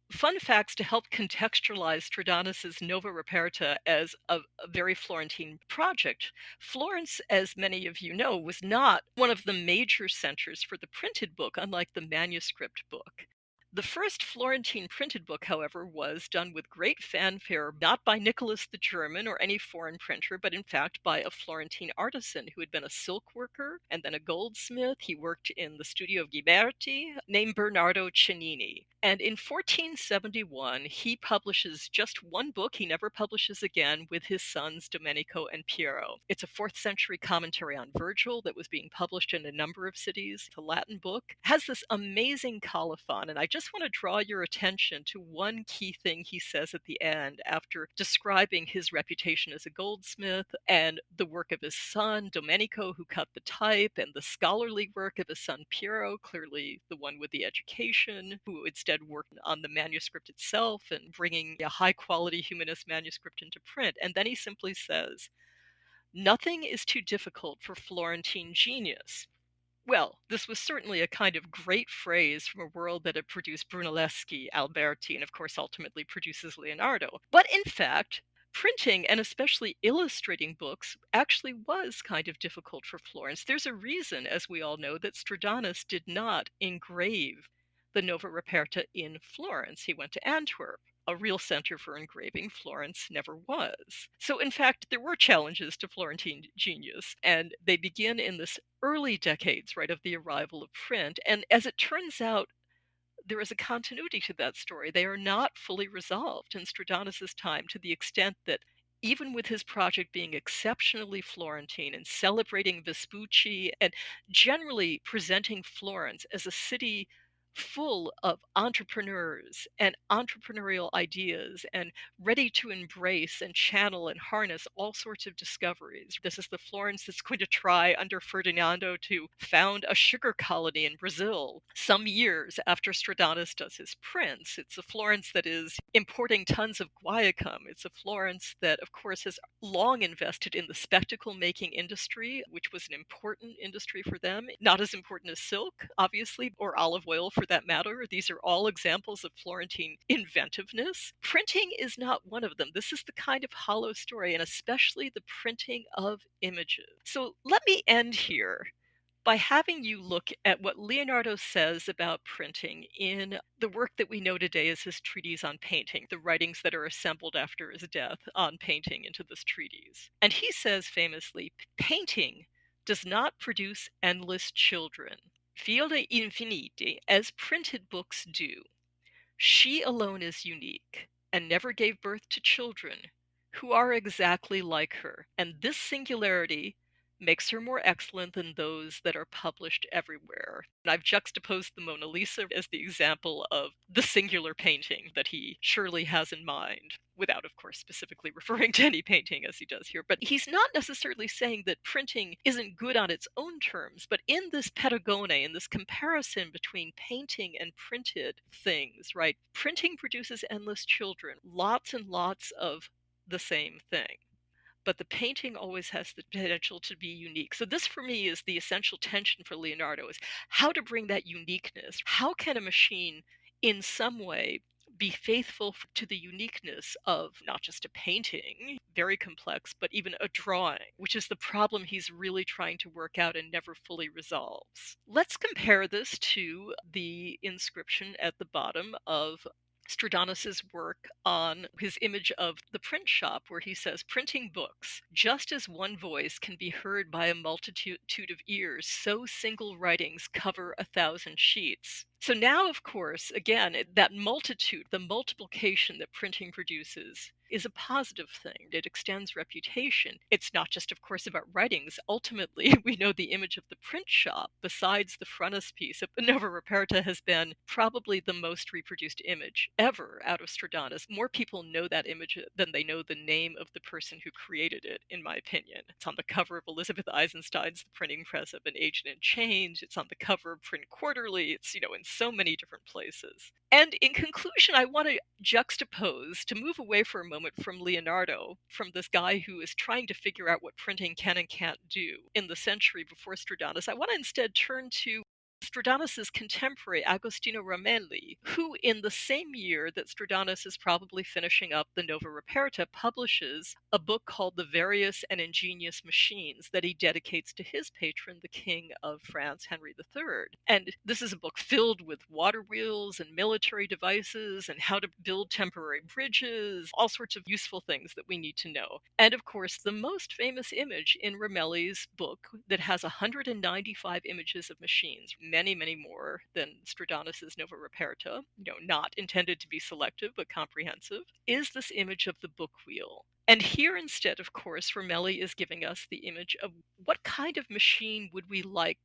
fun facts to help contextualize Stradanus's Nova Reperta as a very Florentine project. Florence, as many of you know, was not one of the major centers for the printed book, unlike the manuscript book. The first Florentine printed book, however, was done with great fanfare, not by Nicholas the German or any foreign printer, but in fact by a Florentine artisan who had been a silk worker and then a goldsmith. He worked in the studio of Ghiberti, named Bernardo Cennini. And in 1471, he publishes just one book. He never publishes again with his sons Domenico and Piero. It's a 4th century commentary on Virgil that was being published in a number of cities. The Latin book has this amazing colophon, and I just want to draw your attention to one key thing he says at the end after describing his reputation as a goldsmith and the work of his son Domenico, who cut the type, and the scholarly work of his son Piero, clearly the one with the education, who instead worked on the manuscript itself and bringing a high quality humanist manuscript into print. And then he simply says, "Nothing is too difficult for Florentine genius." Well, this was certainly a kind of great phrase from a world that had produced Brunelleschi, Alberti, and of course ultimately produces Leonardo. But in fact, printing and especially illustrating books actually was kind of difficult for Florence. There's a reason, as we all know, that Stradanus did not engrave the Nova Reperta in Florence. He went to Antwerp. a real center for engraving, Florence never was. So, in fact, there were challenges to Florentine genius, and they begin in this early decades, right, of the arrival of print. And as it turns out, there is a continuity to that story. They are not fully resolved in Stradanus's time, to the extent that even with his project being exceptionally Florentine and celebrating Vespucci and generally presenting Florence as a city full of entrepreneurs and entrepreneurial ideas and ready to embrace and channel and harness all sorts of discoveries. This is the Florence that's going to try under Ferdinando to found a sugar colony in Brazil some years after Stradanus does his prints. It's a Florence that is importing tons of guaiacum. It's a Florence that, of course, has long invested in the spectacle making industry, which was an important industry for them. Not as important as silk, obviously, or olive oil for that matter. These are all examples of Florentine inventiveness. Printing is not one of them. This is the kind of hollow story, and especially the printing of images. So let me end here by having you look at what Leonardo says about printing in the work that we know today as his treatise on painting, the writings that are assembled after his death on painting into this treatise. And he says famously, painting does not produce endless children, fiore infiniti, as printed books do. She alone is unique, and never gave birth to children who are exactly like her, and this singularity makes her more excellent than those that are published everywhere. And I've juxtaposed the Mona Lisa as the example of the singular painting that he surely has in mind, without, of course, specifically referring to any painting as he does here. But he's not necessarily saying that printing isn't good on its own terms, but in this paragone, in this comparison between painting and printed things, right? Printing produces endless children, lots and lots of the same thing. But the painting always has the potential to be unique. So this for me is the essential tension for Leonardo, is how to bring that uniqueness. How can a machine in some way be faithful to the uniqueness of not just a painting, very complex, but even a drawing, which is the problem he's really trying to work out and never fully resolves. Let's compare this to the inscription at the bottom of Stradanus's work on his image of the print shop, where he says, printing books, just as one voice can be heard by a multitude of ears, so single writings cover 1,000 sheets. So now, of course, again, that multitude, the multiplication that printing produces, is a positive thing. It extends reputation. It's not just, of course, about writings. Ultimately, we know the image of the print shop, besides the frontispiece of the Nova Reperta, has been probably the most reproduced image ever out of Stradanus. More people know that image than they know the name of the person who created it, in my opinion. It's on the cover of Elizabeth Eisenstein's The Printing Press of an Agent in Change. It's on the cover of Print Quarterly. It's, in so many different places. And in conclusion, I want to juxtapose, to move away for a moment from Leonardo, from this guy who is trying to figure out what printing can and can't do in the century before Stradanus. I want to instead turn to Stradanus's contemporary, Agostino Ramelli, who in the same year that Stradanus is probably finishing up the Nova Reperta, publishes a book called The Various and Ingenious Machines that he dedicates to his patron, the King of France, Henry III. And this is a book filled with water wheels and military devices and how to build temporary bridges, all sorts of useful things that we need to know. And of course, the most famous image in Ramelli's book, that has 195 images of machines, many, many more than Stradanus's Nova Reperta, not intended to be selective but comprehensive, is this image of the book wheel. And here instead, of course, Ramelli is giving us the image of what kind of machine would we like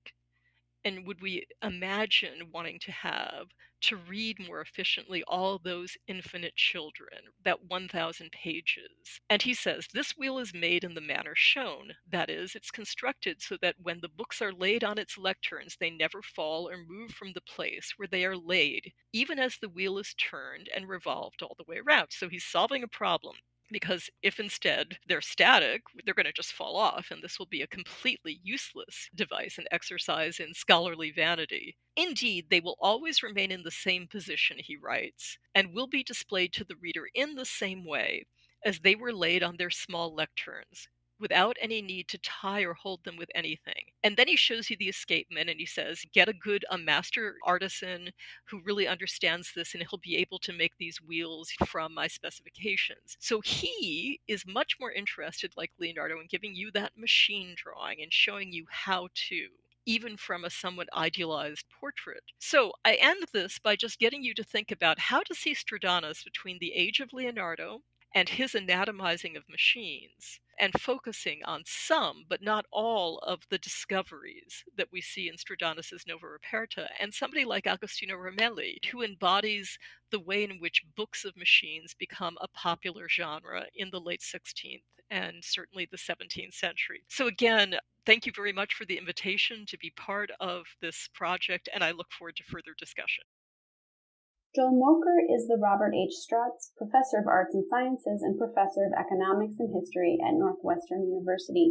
and would we imagine wanting to have to read more efficiently all those infinite children, that 1,000 pages. And he says, this wheel is made in the manner shown. That is, it's constructed so that when the books are laid on its lecterns, they never fall or move from the place where they are laid, even as the wheel is turned and revolved all the way around. So he's solving a problem. Because if instead they're static, they're going to just fall off, and this will be a completely useless device, an exercise in scholarly vanity. Indeed, they will always remain in the same position, he writes, and will be displayed to the reader in the same way as they were laid on their small lecterns, without any need to tie or hold them with anything. And then he shows you the escapement and he says, get a master artisan who really understands this, and he'll be able to make these wheels from my specifications. So he is much more interested, like Leonardo, in giving you that machine drawing and showing you how to, even from a somewhat idealized portrait. So I end this by just getting you to think about how to see Stradanus between the age of Leonardo and his anatomizing of machines, and focusing on some, but not all, of the discoveries that we see in Stradanus's Nova Reperta, and somebody like Agostino Ramelli, who embodies the way in which books of machines become a popular genre in the late 16th and certainly the 17th century. So again, thank you very much for the invitation to be part of this project, and I look forward to further discussion. Joel Mokyr is the Robert H. Strotz Professor of Arts and Sciences and Professor of Economics and History at Northwestern University.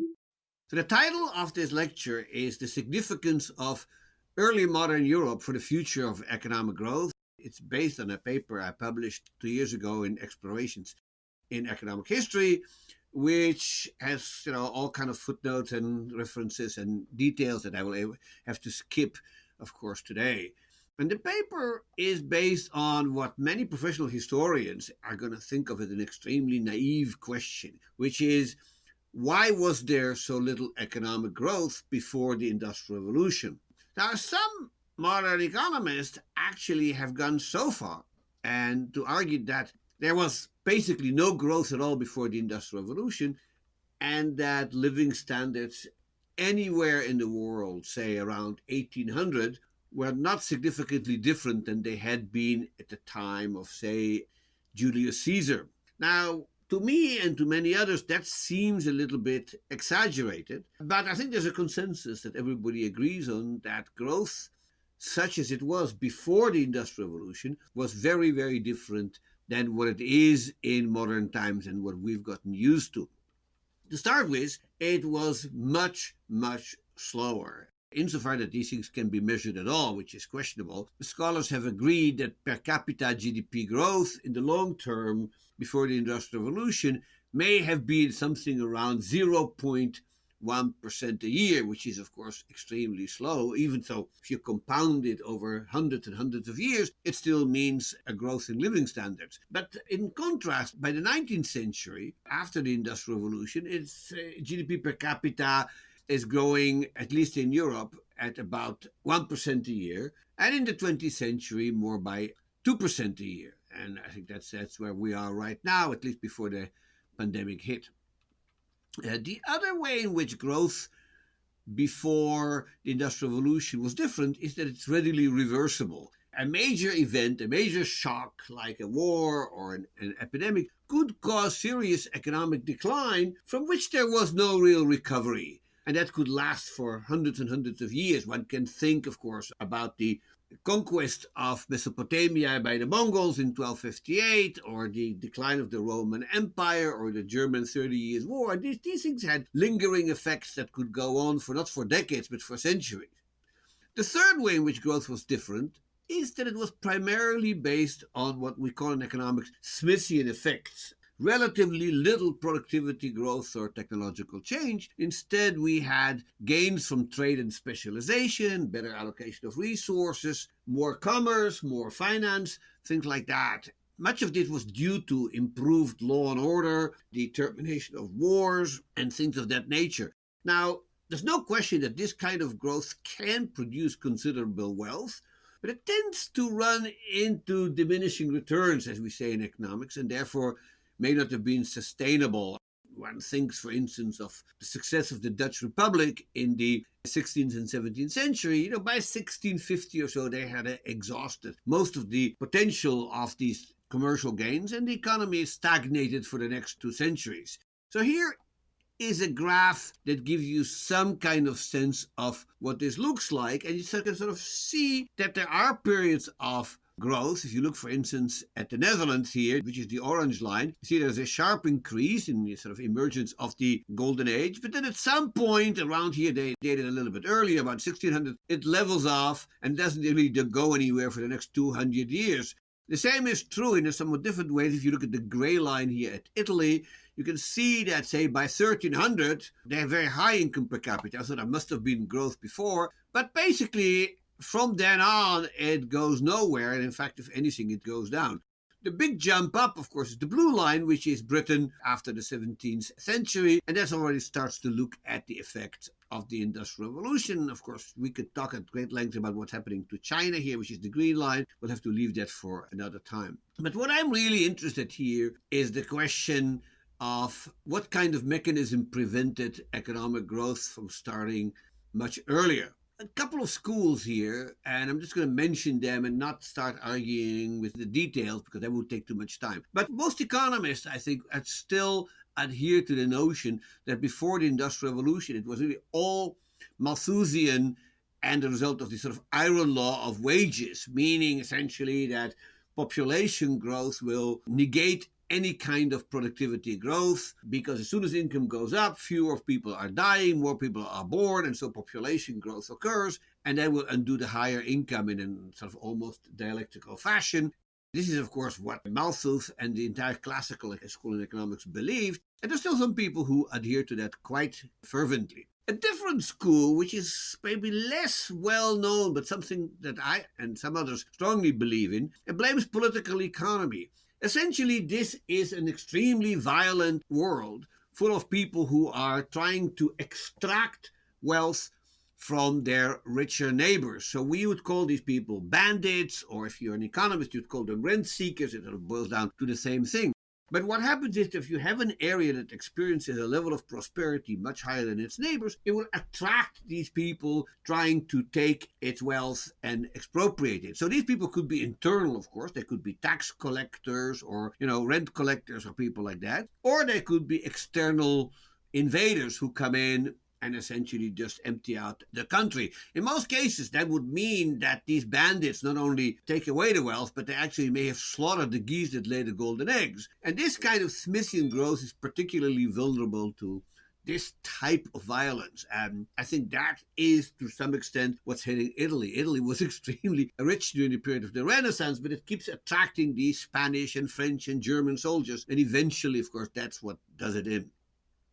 So the title of this lecture is The Significance of Early Modern Europe for the Future of Economic Growth. It's based on a paper I published 2 years ago in Explorations in Economic History, which has all kind of footnotes and references and details that I will have to skip, of course, today. And the paper is based on what many professional historians are going to think of as an extremely naive question, which is, why was there so little economic growth before the Industrial Revolution? Now, some modern economists actually have gone so far and to argue that there was basically no growth at all before the Industrial Revolution, and that living standards anywhere in the world, say around 1800, were not significantly different than they had been at the time of, say, Julius Caesar. Now, to me and to many others, that seems a little bit exaggerated, but I think there's a consensus that everybody agrees on, that growth, such as it was before the Industrial Revolution, was very, very different than what it is in modern times and what we've gotten used to. To start with, it was much, much slower. Insofar that these things can be measured at all, which is questionable, the scholars have agreed that per capita GDP growth in the long term before the Industrial Revolution may have been something around 0.1% a year, which is, of course, extremely slow. Even though if you compound it over hundreds and hundreds of years, it still means a growth in living standards. But in contrast, by the 19th century, after the Industrial Revolution, its GDP per capita is growing, at least in Europe, at about 1% a year, and in the 20th century, more by 2% a year. And I think that's where we are right now, at least before the pandemic hit. The other way in which growth before the Industrial Revolution was different is that it's readily reversible. A major event, a major shock, like a war or an epidemic, could cause serious economic decline from which there was no real recovery. And that could last for hundreds and hundreds of years. One can think, of course, about the conquest of Mesopotamia by the Mongols in 1258, or the decline of the Roman Empire, or the German 30 Years' War. These things had lingering effects that could go on for not for decades, but for centuries. The third way in which growth was different is that it was primarily based on what we call in economics Smithian effects. Relatively little productivity growth or technological change. Instead, we had gains from trade and specialization, better allocation of resources, more commerce, more finance, things like that. Much of this was due to improved law and order, the termination of wars, and things of that nature. Now, there's no question that this kind of growth can produce considerable wealth, but it tends to run into diminishing returns, as we say in economics, and therefore may not have been sustainable. One thinks, for instance, of the success of the Dutch Republic in the 16th and 17th century. By 1650 or so, they had exhausted most of the potential of these commercial gains, and the economy stagnated for the next 2 centuries. So here is a graph that gives you some kind of sense of what this looks like, and you can sort of see that there are periods of growth. If you look, for instance, at the Netherlands here, which is the orange line, you see there's a sharp increase in the sort of emergence of the Golden Age. But then at some point around here, they dated a little bit earlier, about 1600, it levels off and doesn't really go anywhere for the next 200 years. The same is true in a somewhat different way. If you look at the gray line here at Italy, you can see that, say, by 1300, they have very high income per capita, so there must have been growth before. But basically, from then on, it goes nowhere. And in fact, if anything, it goes down. The big jump up, of course, is the blue line, which is Britain after the 17th century. And that already starts to look at the effect of the Industrial Revolution. Of course, we could talk at great length about what's happening to China here, which is the green line. We'll have to leave that for another time. But what I'm really interested here is the question of what kind of mechanism prevented economic growth from starting much earlier. A couple of schools here, and I'm just going to mention them and not start arguing with the details because that would take too much time. But most economists, I think, are still adhere to the notion that before the Industrial Revolution, it was really all Malthusian and the result of the sort of iron law of wages, meaning essentially that population growth will negate any kind of productivity growth, because as soon as income goes up, fewer people are dying, more people are born, and so population growth occurs, and that will undo the higher income in a sort of almost dialectical fashion. This is, of course, what Malthus and the entire classical school in economics believed, and there's still some people who adhere to that quite fervently. A different school, which is maybe less well known, but something that I and some others strongly believe in, it blames political economy. Essentially, this is an extremely violent world full of people who are trying to extract wealth from their richer neighbors. So we would call these people bandits, or if you're an economist, you'd call them rent seekers. It sort of boils down to the same thing. But what happens is if you have an area that experiences a level of prosperity much higher than its neighbors, it will attract these people trying to take its wealth and expropriate it. So these people could be internal, of course. They could be tax collectors or, rent collectors or people like that. Or they could be external invaders who come in and essentially just empty out the country. In most cases, that would mean that these bandits not only take away the wealth, but they actually may have slaughtered the geese that lay the golden eggs. And this kind of Smithian growth is particularly vulnerable to this type of violence. And I think that is, to some extent, what's hitting Italy. Italy was extremely rich during the period of the Renaissance, but it keeps attracting these Spanish and French and German soldiers. And eventually, of course, that's what does it in.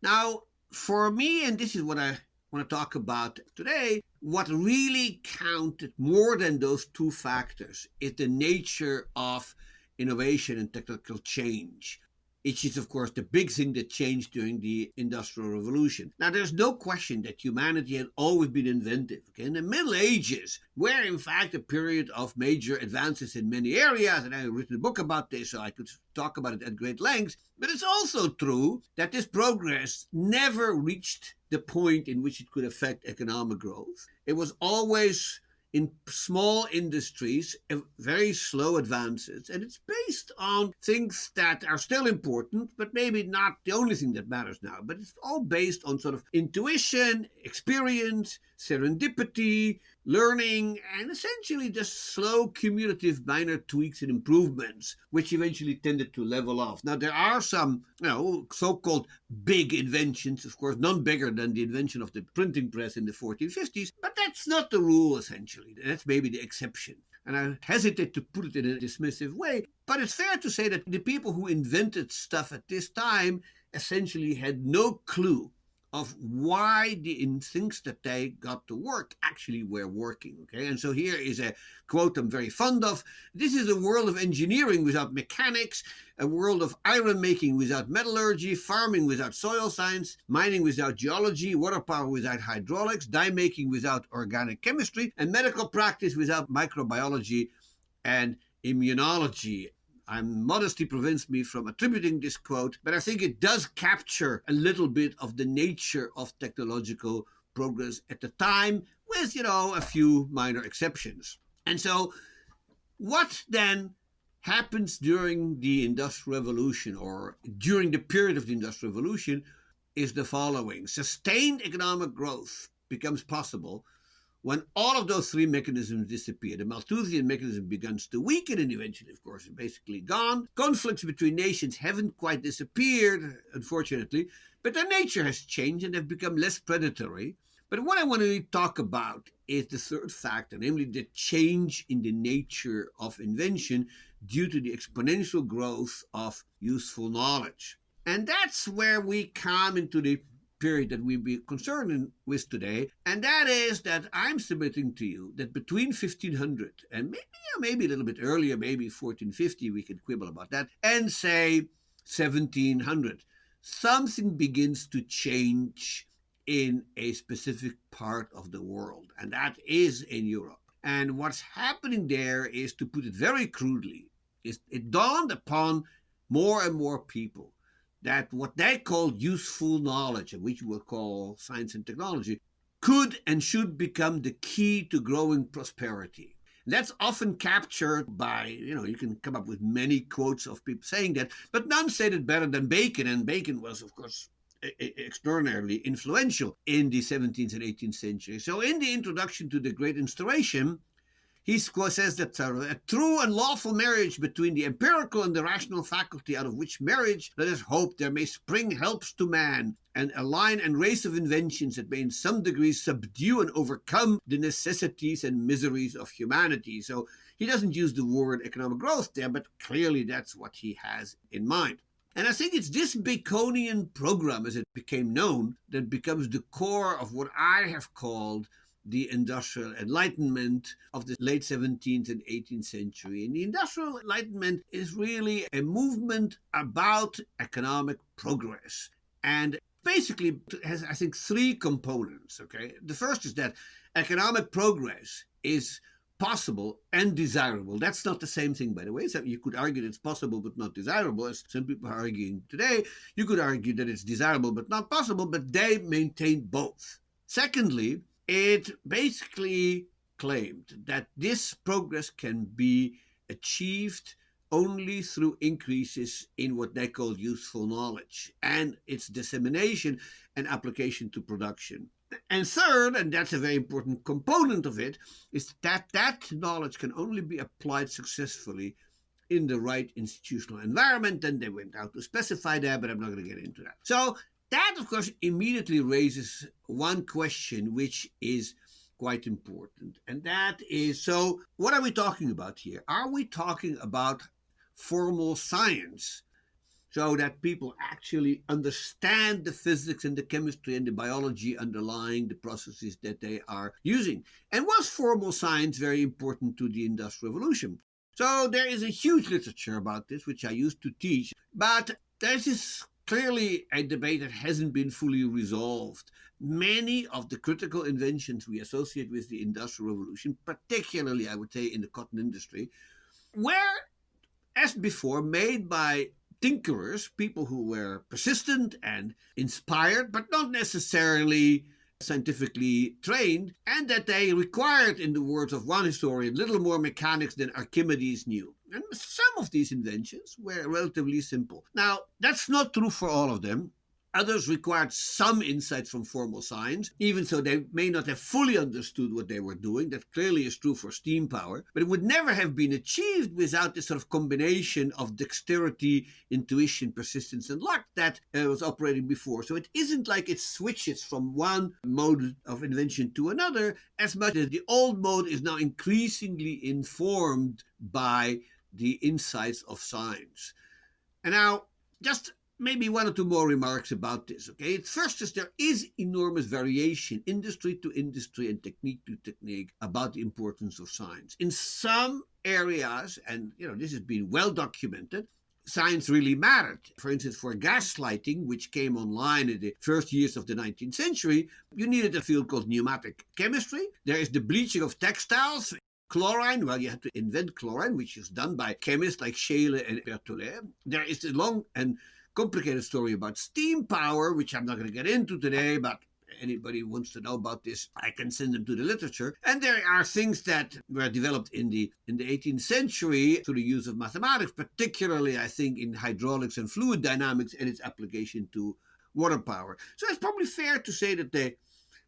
Now, for me, and this is what I want to talk about today, what really counted more than those two factors is the nature of innovation and technical change. It is, of course, the big thing that changed during the Industrial Revolution. Now, there's no question that humanity had always been inventive. Okay? In the Middle Ages, were in fact a period of major advances in many areas, and I've written a book about this, so I could talk about it at great length. But it's also true that this progress never reached the point in which it could affect economic growth. It was always in small industries, very slow advances, and it's based on things that are still important, but maybe not the only thing that matters now. But it's all based on sort of intuition, experience, serendipity, learning, and essentially just slow cumulative minor tweaks and improvements, which eventually tended to level off. Now, there are some, so-called big inventions, of course, none bigger than the invention of the printing press in the 1450s, but that's not the rule, essentially. That's maybe the exception. And I hesitate to put it in a dismissive way, but it's fair to say that the people who invented stuff at this time essentially had no clue of why the things that they got to work actually were working. Okay, and so here is a quote I'm very fond of. This is a world of engineering without mechanics, a world of iron making without metallurgy, farming without soil science, mining without geology, water power without hydraulics, dye making without organic chemistry, and medical practice without microbiology and immunology. Modesty prevents me from attributing this quote, but I think it does capture a little bit of the nature of technological progress at the time, with, a few minor exceptions. And so what then happens during the Industrial Revolution, or during the period of the Industrial Revolution, is the following. Sustained economic growth becomes possible when all of those three mechanisms disappear. The Malthusian mechanism begins to weaken, and eventually, of course, it's basically gone. Conflicts between nations haven't quite disappeared, unfortunately, but their nature has changed and they've become less predatory. But what I want to talk about is the third factor, namely the change in the nature of invention due to the exponential growth of useful knowledge. And that's where we come into the period that we'll be concerned with today, and that is that I'm submitting to you that between 1500 and maybe a little bit earlier, maybe 1450, we can quibble about that, and say 1700, something begins to change in a specific part of the world, and that is in Europe. And what's happening there is, to put it very crudely, is it dawned upon more and more people that what they call useful knowledge, and which we'll call science and technology, could and should become the key to growing prosperity. That's often captured by, you can come up with many quotes of people saying that, but none said it better than Bacon, and Bacon was, of course, extraordinarily influential in the 17th and 18th century. So in the introduction to the Great Instauration, he says that a true and lawful marriage between the empirical and the rational faculty, out of which marriage, let us hope, there may spring helps to man, and a line and race of inventions that may in some degree subdue and overcome the necessities and miseries of humanity. So he doesn't use the word economic growth there, but clearly that's what he has in mind. And I think it's this Baconian program, as it became known, that becomes the core of what I have called the Industrial Enlightenment of the late 17th and 18th century. And the Industrial Enlightenment is really a movement about economic progress. And basically has, I think, three components, okay? The first is that economic progress is possible and desirable. That's not the same thing, by the way. So you could argue that it's possible but not desirable, as some people are arguing today. You could argue that it's desirable but not possible, but they maintain both. Secondly, it basically claimed that this progress can be achieved only through increases in what they call useful knowledge and its dissemination and application to production. And third, and that's a very important component of it, is that knowledge can only be applied successfully in the right institutional environment. And they went out to specify that, but I'm not going to get into that. So that, of course, immediately raises one question, which is quite important. And that is, so what are we talking about here? Are we talking about formal science, so that people actually understand the physics and the chemistry and the biology underlying the processes that they are using? And was formal science very important to the Industrial Revolution? So there is a huge literature about this, which I used to teach, but this is clearly a debate that hasn't been fully resolved. Many of the critical inventions we associate with the Industrial Revolution, particularly, I would say, in the cotton industry, were, as before, made by tinkerers, people who were persistent and inspired, but not necessarily scientifically trained, and that they required, in the words of one historian, little more mechanics than Archimedes knew. And some of these inventions were relatively simple. Now, that's not true for all of them. Others required some insights from formal science, even so they may not have fully understood what they were doing. That clearly is true for steam power, but it would never have been achieved without this sort of combination of dexterity, intuition, persistence, and luck that was operating before. So it isn't like it switches from one mode of invention to another, as much as the old mode is now increasingly informed by the insights of science. And now, just maybe one or two more remarks about this, okay? First is there is enormous variation, industry to industry and technique to technique, about the importance of science. In some areas, and this has been well documented, science really mattered. For instance, for gaslighting, which came online in the first years of the 19th century, you needed a field called pneumatic chemistry. There is the bleaching of textiles. Chlorine, well, you had to invent chlorine, which is done by chemists like Scheele and Berthollet. There is a long and complicated story about steam power, which I'm not going to get into today, but anybody who wants to know about this, I can send them to the literature. And there are things that were developed in the 18th century through the use of mathematics, particularly, I think, in hydraulics and fluid dynamics and its application to water power. So it's probably fair to say that the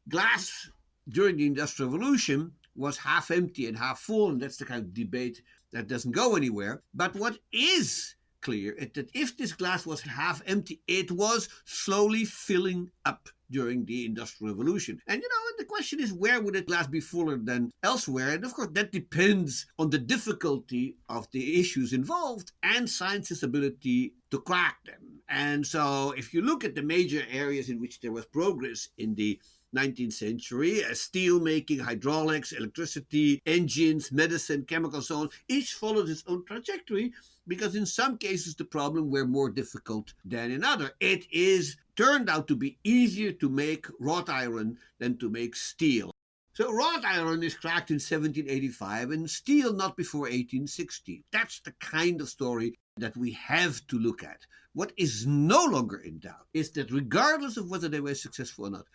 glass during the Industrial Revolution was half empty and half full, and that's the kind of debate that doesn't go anywhere. But what is clear is that if this glass was half empty, it was slowly filling up. during the Industrial Revolution. And the question is, where would it last be fuller than elsewhere? And of course, that depends on the difficulty of the issues involved and science's ability to crack them. And so if you look at the major areas in which there was progress in the 19th century, steel making, hydraulics, electricity, engines, medicine, chemicals, so on, each followed its own trajectory, because in some cases the problems were more difficult than in others. It is turned out to be easier to make wrought iron than to make steel. So wrought iron is cracked in 1785 and steel not before 1860. That's the kind of story that we have to look at. What is no longer in doubt is that regardless of whether they were successful or not,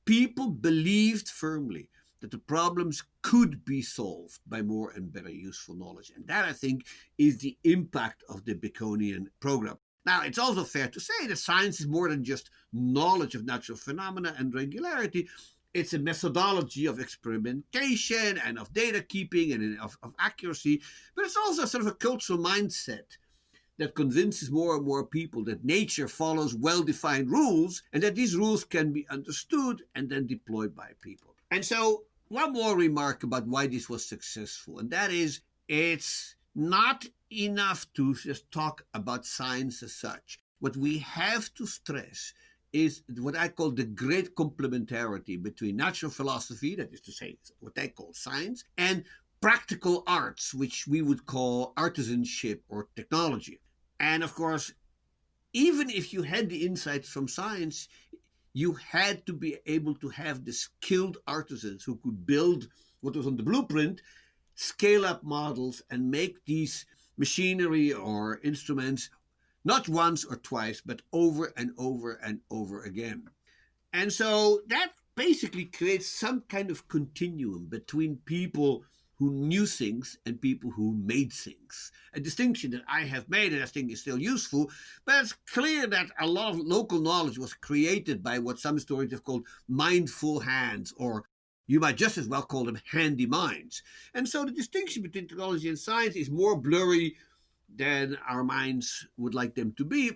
people believed firmly that the problems could be solved by more and better useful knowledge. And that, I think, is the impact of the Baconian program. Now, it's also fair to say that science is more than just knowledge of natural phenomena and regularity. It's a methodology of experimentation and of data keeping and of accuracy. But it's also sort of a cultural mindset that convinces more and more people that nature follows well-defined rules and that these rules can be understood and then deployed by people. And so one more remark about why this was successful, and that is, it's not enough to just talk about science as such. What we have to stress is what I call the great complementarity between natural philosophy, that is to say what I call science, and practical arts, which we would call artisanship or technology. And of course, even if you had the insights from science, you had to be able to have the skilled artisans who could build what was on the blueprint, scale up models, and make these machinery or instruments not once or twice, but over and over and over again. And so that basically creates some kind of continuum between people who knew things and people who made things. A distinction that I have made and I think is still useful, but it's clear that a lot of local knowledge was created by what some historians have called mindful hands, or you might just as well call them handy minds. And so the distinction between technology and science is more blurry than our minds would like them to be.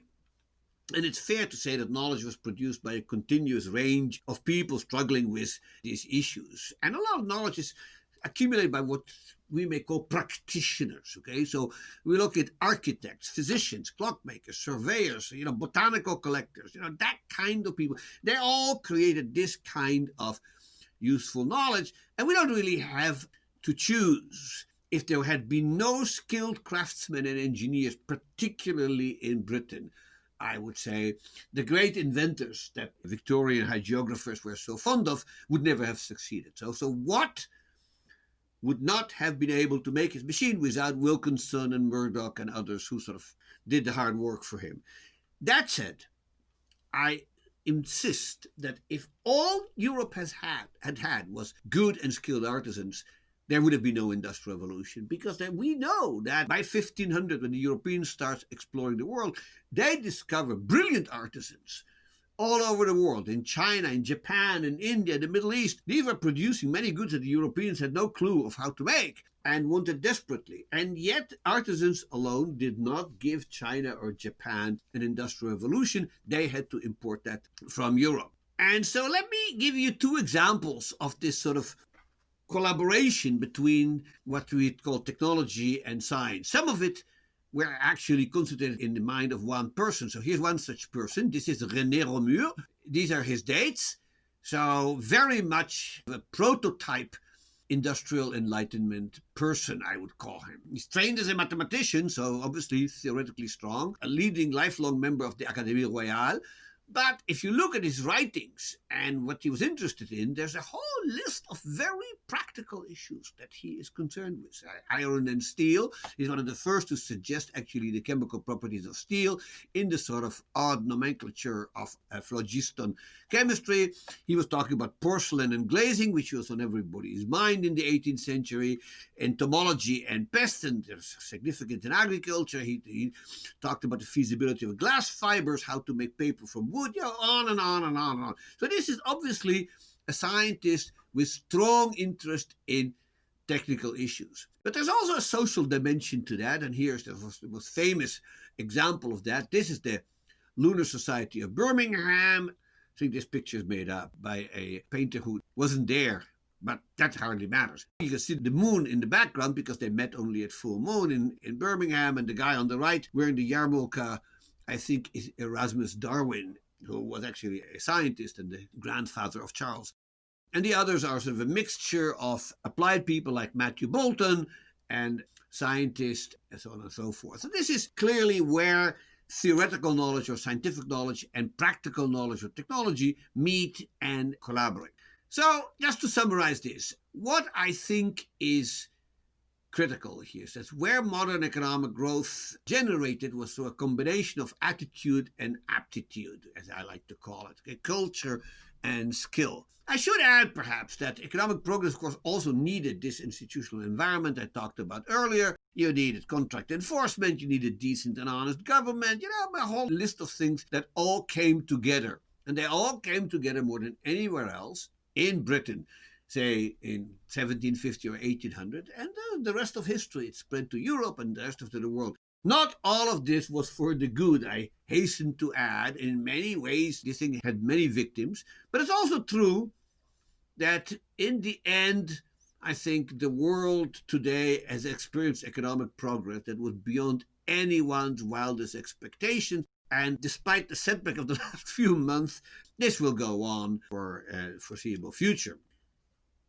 And it's fair to say that knowledge was produced by a continuous range of people struggling with these issues. And a lot of knowledge is accumulated by what we may call practitioners. Okay, so we look at architects, physicians, clockmakers, surveyors, botanical collectors, that kind of people. They all created this kind of useful knowledge, and we don't really have to choose. If there had been no skilled craftsmen and engineers, particularly in Britain, I would say the great inventors that Victorian hagiographers were so fond of would never have succeeded. So Watt would not have been able to make his machine without Wilkinson and Murdoch and others who sort of did the hard work for him. That said, I insist that if all Europe had was good and skilled artisans, there would have been no industrial revolution, because then we know that by 1500, when the Europeans start exploring the world, they discover brilliant artisans all over the world, in China, in Japan, in India, the Middle East. These were producing many goods that the Europeans had no clue of how to make and wanted desperately. And yet artisans alone did not give China or Japan an industrial revolution. They had to import that from Europe. And so let me give you two examples of this sort of collaboration between what we call technology and science. Some of it were actually concentrated in the mind of one person. So here's one such person. This is René Reaumur. These are his dates. So very much a prototype industrial enlightenment person, I would call him. He's trained as a mathematician, so obviously theoretically strong, a leading lifelong member of the Académie Royale. But if you look at his writings and what he was interested in, there's a whole list of very practical issues that he is concerned with. Iron and steel. He's one of the first to suggest actually the chemical properties of steel in the sort of odd nomenclature of phlogiston chemistry. He was talking about porcelain and glazing, which was on everybody's mind in the 18th century, entomology and pests, and there's significant in agriculture. He talked about the feasibility of glass fibers, how to make paper from wood, on and on and on and on. So this is obviously a scientist with strong interest in technical issues. But there's also a social dimension to that, and here's the most famous example of that. This is the Lunar Society of Birmingham, think this picture is made up by a painter who wasn't there, but that hardly matters. You can see the moon in the background because they met only at full moon in Birmingham, and the guy on the right wearing the yarmulke, I think, is Erasmus Darwin, who was actually a scientist and the grandfather of Charles. And the others are sort of a mixture of applied people like Matthew Boulton and scientists and so on and so forth. So this is clearly where theoretical knowledge or scientific knowledge and practical knowledge or technology meet and collaborate. So just to summarize this, what I think is critical here is that where modern economic growth generated was through a combination of attitude and aptitude, as I like to call it, okay, culture and skill. I should add, perhaps, that economic progress, of course, also needed this institutional environment I talked about earlier. You needed contract enforcement, you needed decent and honest government, a whole list of things that all came together. And they all came together more than anywhere else in Britain, say in 1750 or 1800, and the rest of history. It spread to Europe and the rest of the world. Not all of this was for the good, I hasten to add. In many ways, this thing had many victims, but it's also true that in the end, I think the world today has experienced economic progress that was beyond anyone's wildest expectations. And despite the setback of the last few months, this will go on for a foreseeable future.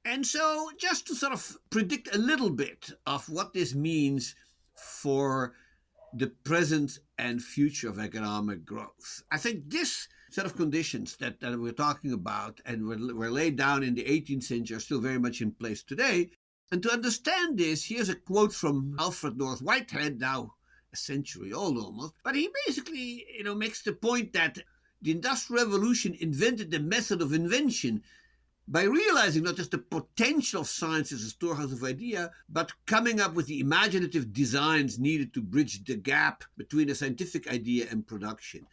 And so just to sort of predict a little bit of what this means for the present and future of economic growth, I think this set of conditions that we're talking about and were laid down in the 18th century are still very much in place today. And to understand this, here's a quote from Alfred North Whitehead, now a century old almost, but he basically makes the point that the Industrial Revolution invented the method of invention by realizing not just the potential of science as a storehouse of idea, but coming up with the imaginative designs needed to bridge the gap between a scientific idea and production.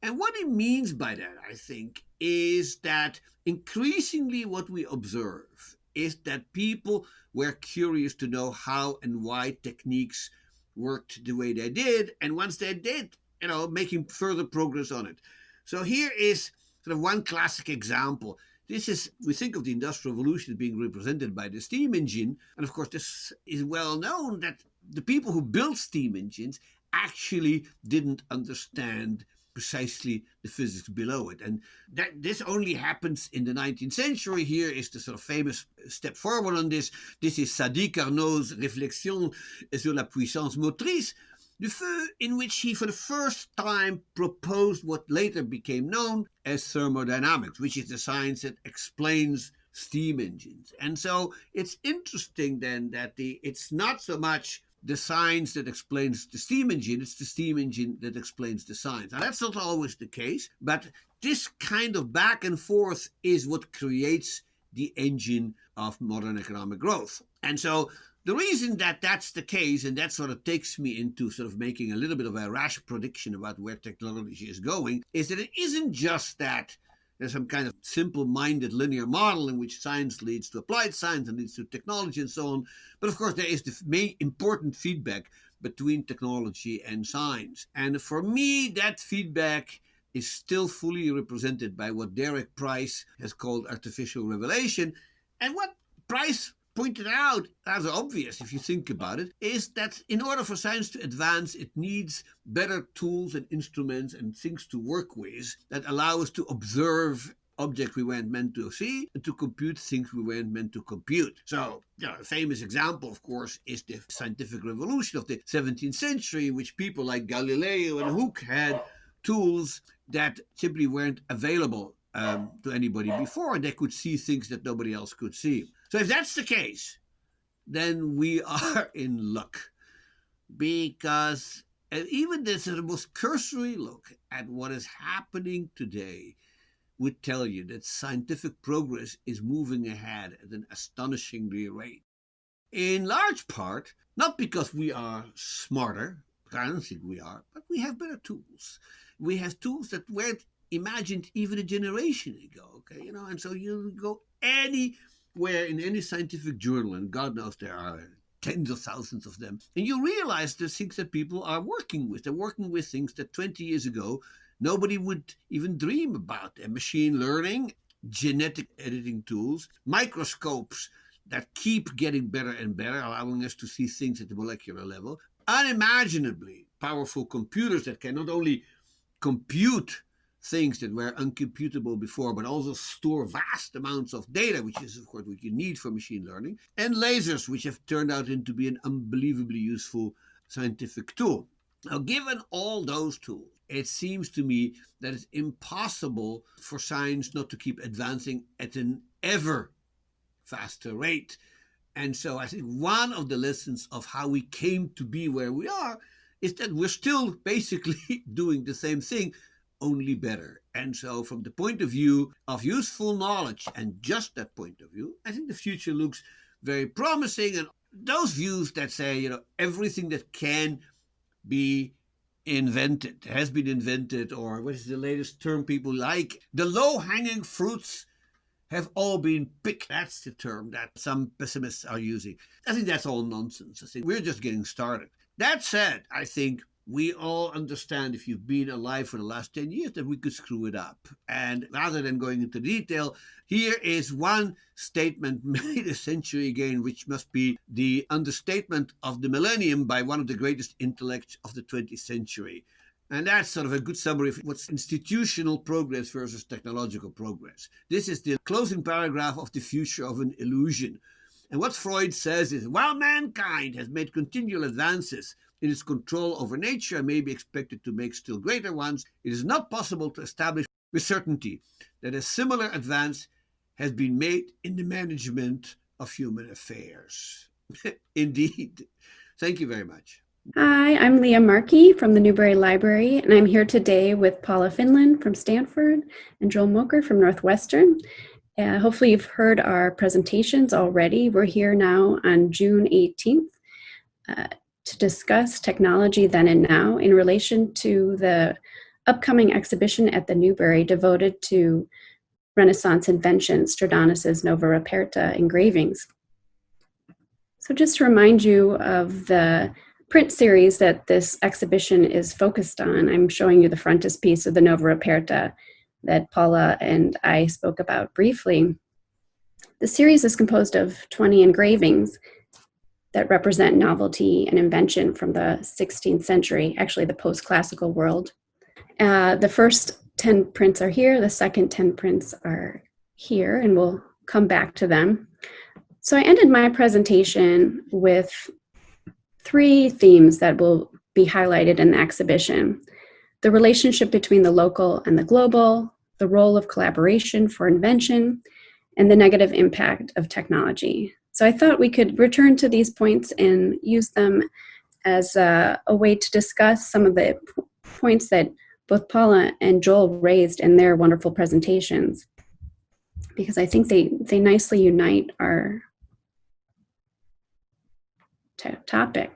And what he means by that, I think, is that increasingly what we observe is that people were curious to know how and why techniques worked the way they did, and once they did, making further progress on it. So here is sort of one classic example. We think of the Industrial Revolution being represented by the steam engine, and of course this is well known that the people who built steam engines actually didn't understand precisely the physics below it. And that this only happens in the 19th century. Here is the sort of famous step forward on this. This is Sadi Carnot's Réflexions sur la puissance motrice du feu, in which he for the first time proposed what later became known as thermodynamics, which is the science that explains steam engines. And so it's interesting then that it's not so much the science that explains the steam engine, it's the steam engine that explains the science. Now, that's not always the case, but this kind of back and forth is what creates the engine of modern economic growth. And so the reason that that's the case, and that sort of takes me into sort of making a little bit of a rash prediction about where technology is going, is that it isn't just that there's some kind of simple-minded linear model in which science leads to applied science and leads to technology and so on. But of course, there is the main important feedback between technology and science. And for me, that feedback is still fully represented by what Derek Price has called artificial revelation. And what Price pointed out, as obvious if you think about it, is that in order for science to advance, it needs better tools and instruments and things to work with that allow us to observe objects we weren't meant to see and to compute things we weren't meant to compute. So, a famous example, of course, is the scientific revolution of the 17th century, in which people like Galileo and Hooke had tools that simply weren't available to anybody before, and they could see things that nobody else could see. So if that's the case, then we are in luck, because even this most cursory look at what is happening today would tell you that scientific progress is moving ahead at an astonishingly rate. In large part, not because we are smarter, I don't think we are, but we have better tools. We have tools that weren't imagined even a generation ago, okay? And so you go anywhere in any scientific journal, and God knows there are tens of thousands of them, and you realize the things that people are working with. They're working with things that 20 years ago nobody would even dream about. And machine learning, genetic editing tools, microscopes that keep getting better and better, allowing us to see things at the molecular level, unimaginably powerful computers that can not only compute things that were uncomputable before, but also store vast amounts of data, which is, of course, what you need for machine learning, and lasers, which have turned out into be an unbelievably useful scientific tool. Now, given all those tools, it seems to me that it's impossible for science not to keep advancing at an ever faster rate. And so I think one of the lessons of how we came to be where we are is that we're still basically doing the same thing, only better. And so from the point of view of useful knowledge, and just that point of view, I think the future looks very promising. And those views that say, everything that can be invented has been invented, or what is the latest term people like? The low-hanging fruits have all been picked. That's the term that some pessimists are using. I think that's all nonsense. I think we're just getting started. That said, I think we all understand, if you've been alive for the last 10 years, that we could screw it up. And rather than going into detail, here is one statement made a century ago, which must be the understatement of the millennium by one of the greatest intellects of the 20th century. And that's sort of a good summary of what's institutional progress versus technological progress. This is the closing paragraph of The Future of an Illusion. And what Freud says is, while mankind has made continual advances in its control over nature and may be expected to make still greater ones, it is not possible to establish with certainty that a similar advance has been made in the management of human affairs. Indeed. Thank you very much. Hi, I'm Leah Markey from the Newberry Library, and I'm here today with Paula Findlen from Stanford and Joel Mokyr from Northwestern. Hopefully you've heard our presentations already. We're here now on June 18th to discuss technology then and now in relation to the upcoming exhibition at the Newberry devoted to Renaissance inventions, Stradanus's Nova Reperta engravings. So just to remind you of the print series that this exhibition is focused on, I'm showing you the frontispiece of the Nova Reperta that Paula and I spoke about briefly. The series is composed of 20 engravings that represent novelty and invention from the 16th century, actually the post-classical world. The first 10 prints are here, the second 10 prints are here, and we'll come back to them. So I ended my presentation with 3 themes that will be highlighted in the exhibition: the relationship between the local and the global, the role of collaboration for invention, and the negative impact of technology. So I thought we could return to these points and use them as a way to discuss some of the points that both Paula and Joel raised in their wonderful presentations, because I think they nicely unite our topic.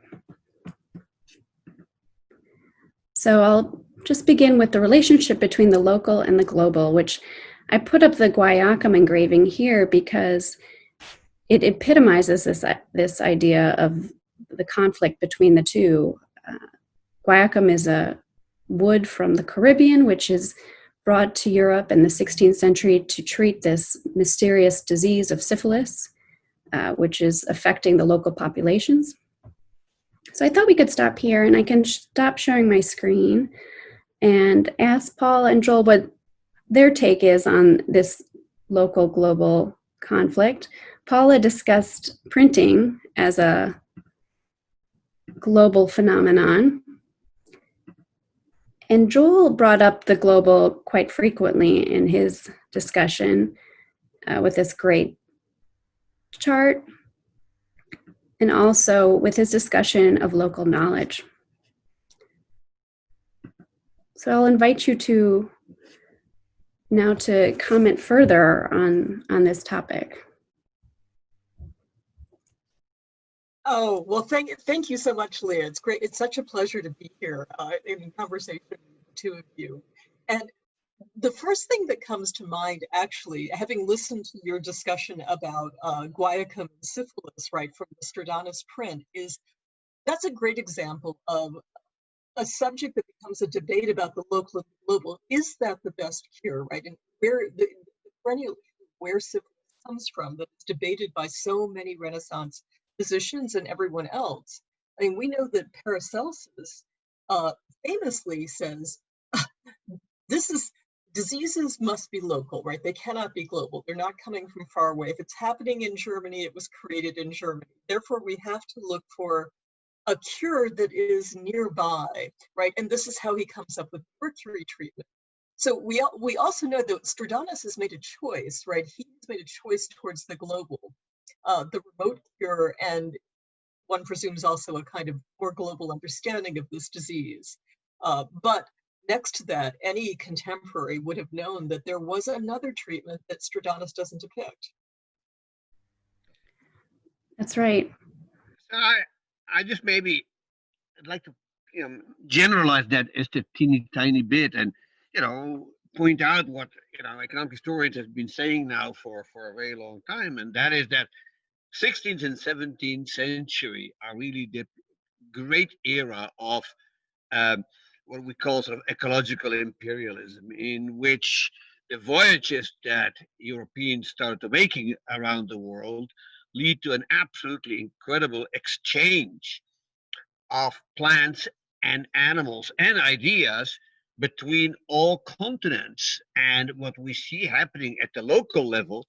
So I'll just begin with the relationship between the local and the global, which I put up the guaiacum engraving here because it epitomizes this idea of the conflict between the two. Guaiacum is a wood from the Caribbean, which is brought to Europe in the 16th century to treat this mysterious disease of syphilis, which is affecting the local populations. So I thought we could stop here, and I can stop sharing my screen and ask Paul and Joel what their take is on this local-global conflict. Paula discussed printing as a global phenomenon, and Joel brought up the global quite frequently in his discussion with this great chart, and also with his discussion of local knowledge. So I'll invite you to now to comment further on this topic. Oh, well, thank you so much, Leah. It's great. It's such a pleasure to be here in conversation with the two of you. And the first thing that comes to mind, actually, having listened to your discussion about guaiacum and syphilis, right, from the Stradanus print, is that's a great example of a subject that becomes a debate about the local and global. Is that the best cure, right? And where the perennial where syphilis comes from, that is debated by so many Renaissance physicians and everyone else. I mean, we know that Paracelsus famously says, diseases must be local, right? They cannot be global. They're not coming from far away. If it's happening in Germany, it was created in Germany. Therefore, we have to look for a cure that is nearby, right? And this is how he comes up with mercury treatment. So we also know that Stradanus has made a choice, right? He's made a choice towards the global, the remote cure, and one presumes also a kind of more global understanding of this disease. But next to that, any contemporary would have known that there was another treatment that Stradanus doesn't depict. That's right. So I just maybe I'd like to generalize that just a teeny tiny bit, and point out what economic historians have been saying now for a very long time, and that is that 16th and 17th century are really the great era of what we call sort of ecological imperialism, in which the voyages that Europeans started making around the world lead to an absolutely incredible exchange of plants and animals and ideas between all continents. And what we see happening at the local level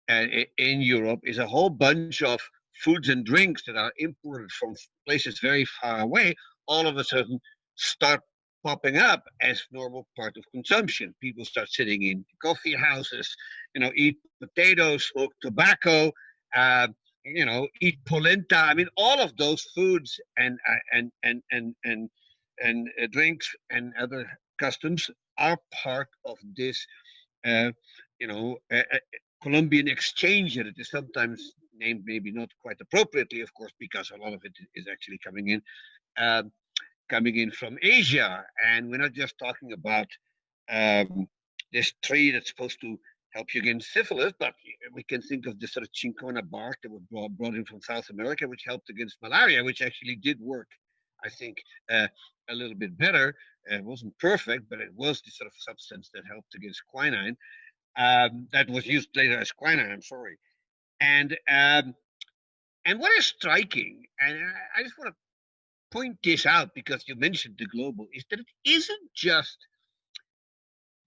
in Europe is a whole bunch of foods and drinks that are imported from places very far away, all of a sudden start popping up as normal part of consumption. People start sitting in coffee houses, eat potatoes, smoke tobacco, eat polenta. I mean, all of those foods and drinks and other customs are part of this, Columbian exchange. That it is sometimes named, maybe not quite appropriately, of course, because a lot of it is actually coming in from Asia. And we're not just talking about this tree that's supposed to help you against syphilis, but we can think of this sort of cinchona bark that was brought in from South America, which helped against malaria, which actually did work, I think, a little bit better. It wasn't perfect, but it was the sort of substance that helped against quinine. That was used later as quinine, I'm sorry. And what is striking, and I just want to point this out because you mentioned the global, is that it isn't just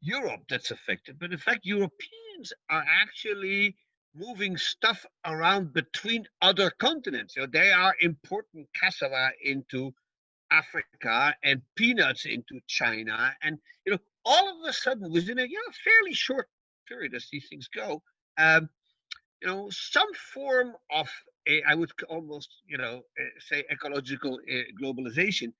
Europe that's affected, but in fact, Europeans are actually moving stuff around between other continents. They are importing cassava into Africa and peanuts into China, and all of a sudden, within a fairly short period as these things go, some form of I would almost say ecological globalization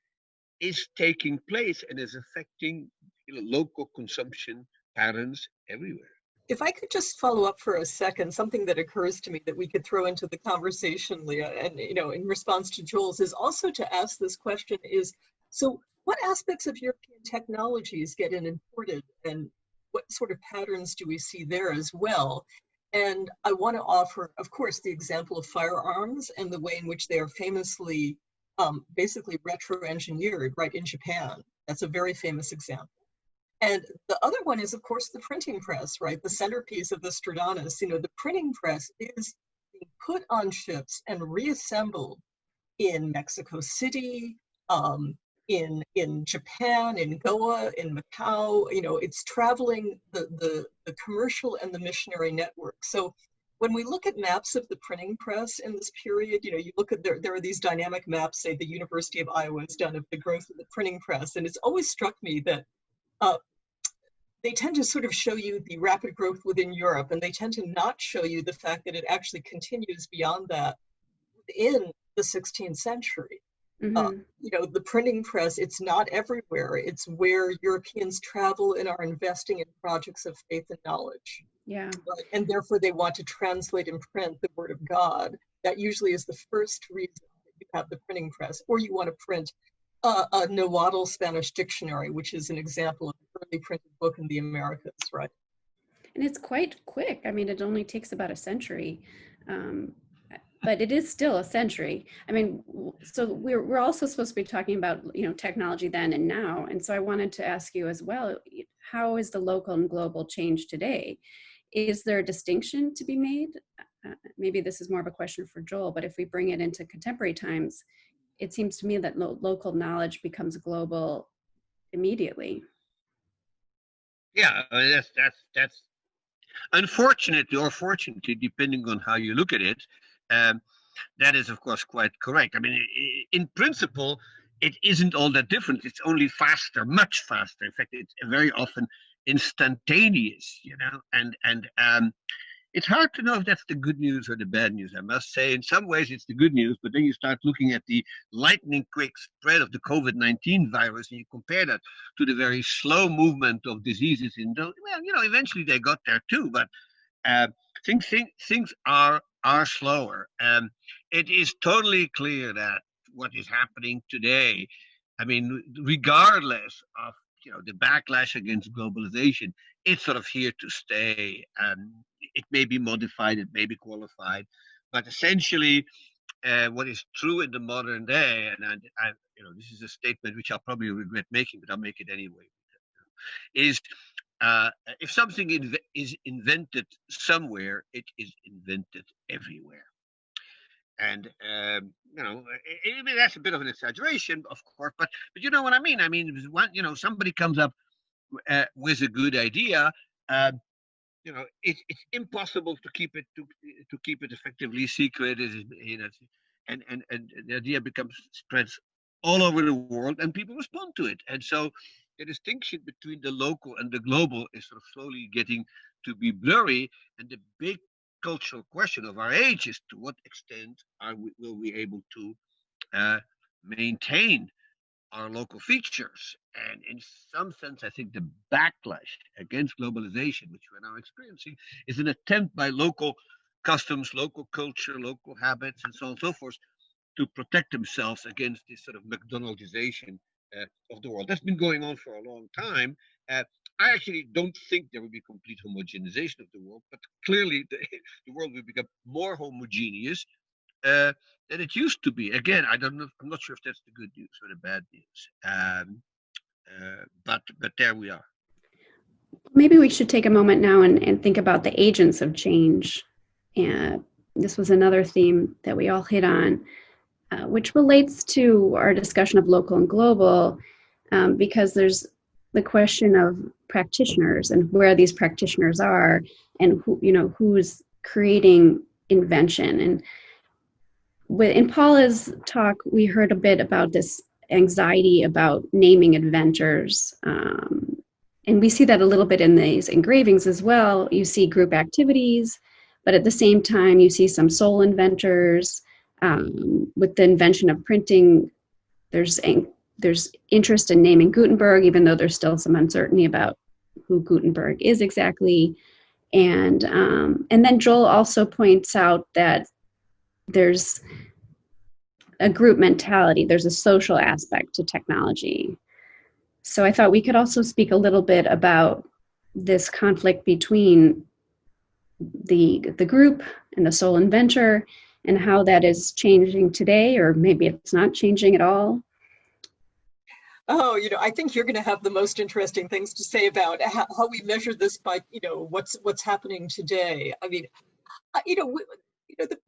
is taking place and is affecting local consumption patterns everywhere. If I could just follow up for a second, something that occurs to me that we could throw into the conversation, Leah, and in response to Joel's, is also to ask this question: is so what aspects of European technologies get imported, and what sort of patterns do we see there as well? And I want to offer, of course, the example of firearms and the way in which they are famously basically retro-engineered, right, in Japan. That's a very famous example. And the other one is, of course, the printing press, right? The centerpiece of the Stradanus. The printing press is being put on ships and reassembled in Mexico City, in Japan, in Goa, in Macau. It's traveling the commercial and the missionary network. So when we look at maps of the printing press in this period, you look at there are these dynamic maps, say the University of Iowa has done, of the growth of the printing press. And it's always struck me that they tend to sort of show you the rapid growth within Europe, and they tend to not show you the fact that it actually continues beyond that in the 16th century. Mm-hmm. The printing press, it's not everywhere. It's where Europeans travel and are investing in projects of faith and knowledge. Yeah. Right? And therefore they want to translate and print the word of God. That usually is the first reason that you have the printing press. Or you want to print a Nahuatl Spanish dictionary, which is an example of an early printed book in the Americas, right? And it's quite quick. I mean, it only takes about a century. but it is still a century. I mean, so we're also supposed to be talking about, technology then and now. And so I wanted to ask you as well, how is the local and global change today? Is there a distinction to be made? Maybe this is more of a question for Joel, but if we bring it into contemporary times, it seems to me that local knowledge becomes global immediately. Yeah, I mean, that's unfortunately or fortunately, depending on how you look at it. That is, of course, quite correct. I mean, in principle, it isn't all that different. It's only faster, much faster. In fact, it's very often instantaneous, and it's hard to know if that's the good news or the bad news. I must say, in some ways, it's the good news, but then you start looking at the lightning quick spread of the COVID-19 virus, and you compare that to the very slow movement of diseases in those. Well, eventually they got there too, but things are slower. It is totally clear that what is happening today, I mean, regardless of the backlash against globalization, it's sort of here to stay. It may be modified, it may be qualified, but essentially, what is true in the modern day, and this is a statement which I'll probably regret making, but I'll make it anyway, is if something is invented somewhere, it is invented everywhere. And that's a bit of an exaggeration, of course, but you know what I mean. I mean, somebody comes up with a good idea. It's impossible to keep it effectively secret. And the idea spreads all over the world, and people respond to it. And so the distinction between the local and the global is sort of slowly getting to be blurry. And the big cultural question of our age is, to what extent will we able to maintain our local features? And in some sense, I think the backlash against globalization, which we're now experiencing, is an attempt by local customs, local culture, local habits, and so on and so forth, to protect themselves against this sort of McDonaldization of the world. That's been going on for a long time. I actually don't think there will be complete homogenization of the world, but clearly the world will become more homogeneous than it used to be. Again, I'm not sure if that's the good news or the bad news. But there we are. Maybe we should take a moment now and think about the agents of change. And this was another theme that we all hit on, which relates to our discussion of local and global, because there's the question of practitioners and where these practitioners are, and who's creating invention. And in Paula's talk, we heard a bit about this anxiety about naming inventors. And we see that a little bit in these engravings as well. You see group activities, but at the same time, you see some sole inventors. With the invention of printing, there's interest in naming Gutenberg, even though there's still some uncertainty about who Gutenberg is exactly. And then Joel also points out that there's a group mentality, there's a social aspect to technology. So I thought we could also speak a little bit about this conflict between the group and the sole inventor, and how that is changing today, or maybe it's not changing at all. Oh, I think you're going to have the most interesting things to say about how we measure this by, what's happening today. I mean,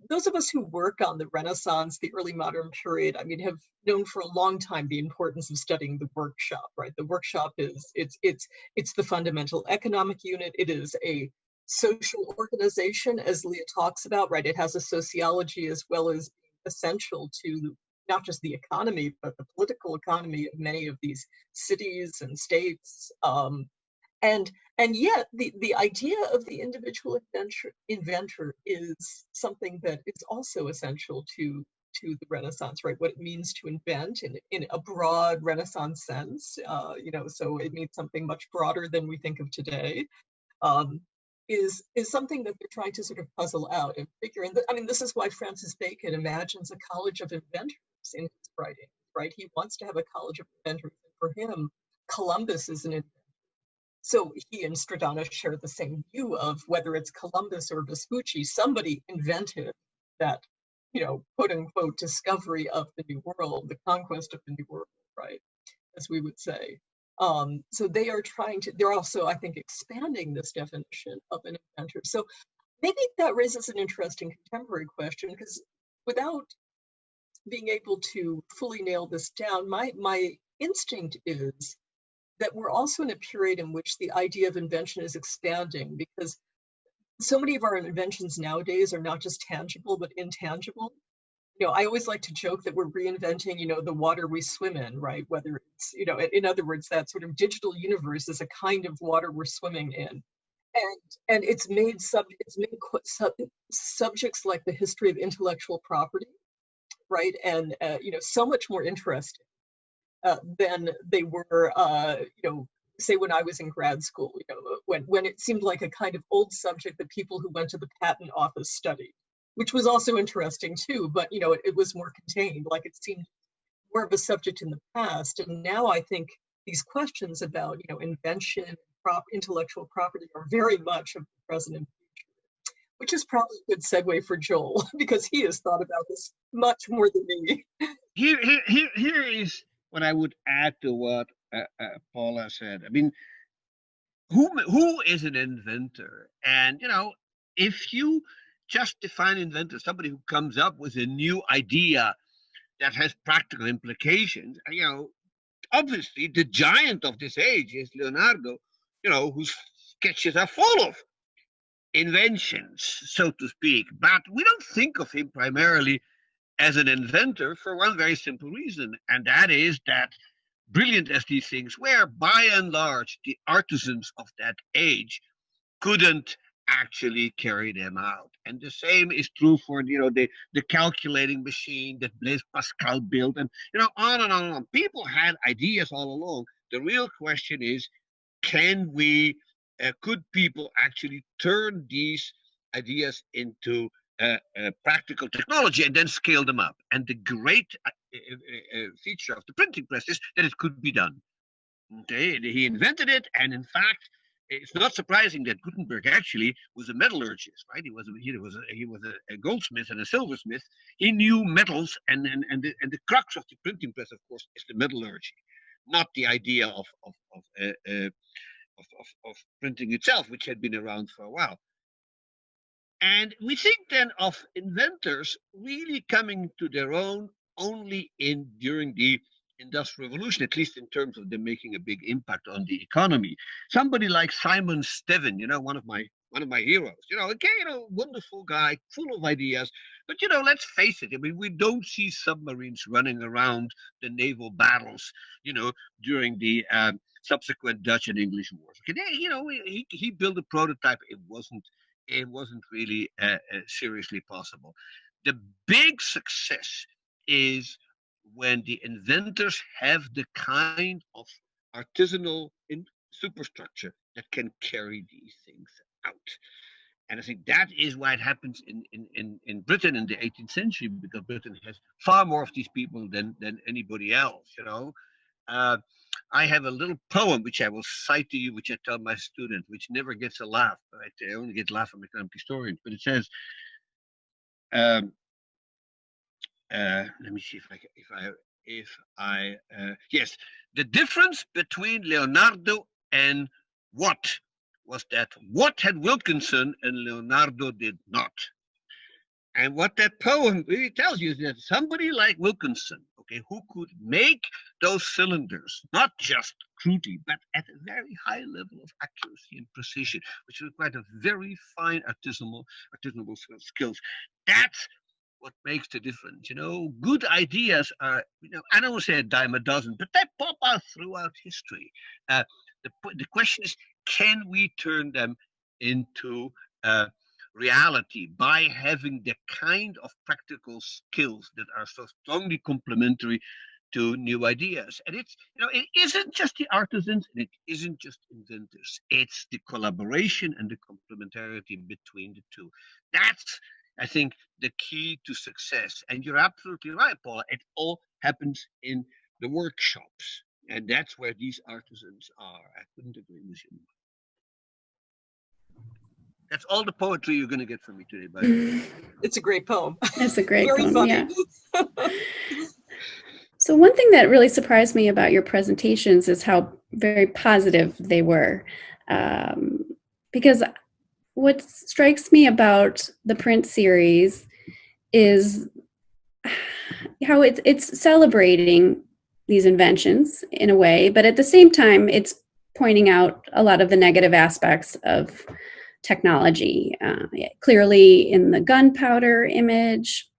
those of us who work on the Renaissance, the early modern period, I mean, have known for a long time the importance of studying the workshop, right? The workshop it's the fundamental economic unit. It is a social organization, as Leah talks about, right? It has a sociology as well as essential to not just the economy, but the political economy of many of these cities and states. And yet the idea of the individual inventor is something that is also essential to the Renaissance, right? What it means to invent in a broad Renaissance sense, so it means something much broader than we think of today. Is something that they're trying to sort of puzzle out and figure. And I mean, this is why Francis Bacon imagines a college of inventors in his writing, right? He wants to have a college of inventors. For him, Columbus is an inventor. So he and Stradanus share the same view of whether it's Columbus or Vespucci, somebody invented that quote unquote, discovery of the New World, the conquest of the New World, right, as we would say. So they're also, I think, expanding this definition of an inventor. So maybe that raises an interesting contemporary question, because without being able to fully nail this down, my instinct is that we're also in a period in which the idea of invention is expanding, because so many of our inventions nowadays are not just tangible, but intangible. I always like to joke that we're reinventing, the water we swim in, right? Whether it's, in other words, that sort of digital universe is a kind of water we're swimming in. And it's made subjects like the history of intellectual property, right? And, so much more interesting than they were, say when I was in grad school, when it seemed like a kind of old subject that people who went to the patent office studied, which was also interesting too, but it was more contained, like it seemed more of a subject in the past. And now I think these questions about, invention, intellectual property are very much of the present and future, which is probably a good segue for Joel, because he has thought about this much more than me. Here is what I would add to what Paula said. I mean, who is an inventor? And if you just define inventor, somebody who comes up with a new idea that has practical implications, obviously the giant of this age is Leonardo, whose sketches are full of inventions, so to speak. But we don't think of him primarily as an inventor for one very simple reason, and that is that, brilliant as these things were, by and large, the artisans of that age couldn't actually carry them out. And the same is true for the calculating machine that Blaise Pascal built, and on and on and on. People had ideas all along. The real question is, could people actually turn these ideas into practical technology and then scale them up? And the great feature of the printing press is that it could be done. Okay, he invented it, and in fact, it's not surprising that Gutenberg actually was a metallurgist, right? He was a goldsmith and a silversmith. He knew metals, and the crux of the printing press, of course, is the metallurgy, not the idea of printing itself, which had been around for a while. And we think then of inventors really coming to their own only during the Industrial Revolution, at least in terms of them making a big impact on the economy. Somebody like Simon Steven, one of my heroes, wonderful guy, full of ideas. But let's face it, I mean, we don't see submarines running around the naval battles, during the subsequent Dutch and English wars. Okay, he built a prototype. It wasn't really seriously possible. The big success is when the inventors have the kind of artisanal superstructure that can carry these things out. And I think that is why it happens in Britain in the 18th century, because Britain has far more of these people than anybody else, I have a little poem which I will cite to you, which I tell my students, which never gets a laugh. Right? I only get a laugh from economic historians, but it says, let me see yes, the difference between Leonardo and Watt was that Watt had Wilkinson and Leonardo did not. And what that poem really tells you is that somebody like Wilkinson, okay, who could make those cylinders, not just crudely, but at a very high level of accuracy and precision, which required a very fine artisanal skills. That's what makes the difference. Good ideas are, I don't want to say a dime a dozen, but they pop out throughout history. The question is, can we turn them into reality by having the kind of practical skills that are so strongly complementary to new ideas? And it's, it isn't just the artisans and it isn't just inventors. It's the collaboration and the complementarity between the two. That's, I think, the key to success. And you're absolutely right, Paula. It all happens in the workshops. And that's where these artisans are. I couldn't agree with you. That's all the poetry you're going to get from me today, buddy. It's a great poem. It's a great Very poem, funny. yeah. So one thing that really surprised me about your presentations is how very positive they were. Because what strikes me about the print series is how it's celebrating these inventions in a way, but at the same time, it's pointing out a lot of the negative aspects of technology, clearly in the gunpowder image.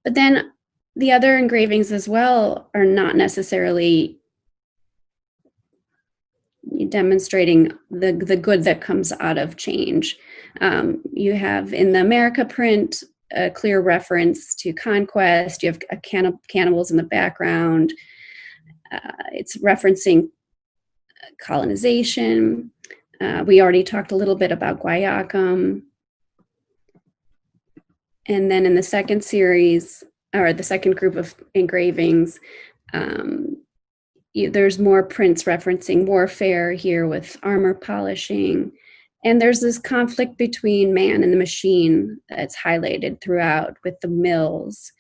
But then the other engravings as well are not necessarily demonstrating the good that comes out of change. You have in the America print a clear reference to conquest. You have cannibals in the background. It's referencing colonization. We already talked a little bit about guaiacum. And then in the second series, or the second group of engravings, there's more prints referencing warfare here with armor polishing. And there's this conflict between man and the machine that's highlighted throughout with the mills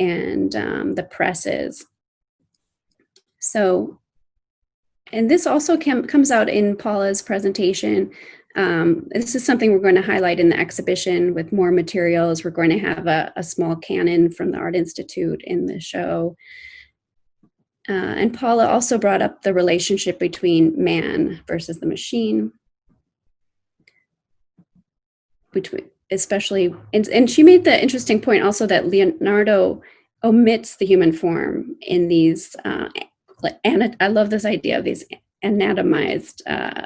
and the presses. So, and this also comes out in Paula's presentation. This is something we're going to highlight in the exhibition with more materials. We're going to have a small cannon from the Art Institute in the show. And Paula also brought up the relationship between man versus the machine. Especially, and she made the interesting point also that Leonardo omits the human form in these, and I love this idea of these anatomized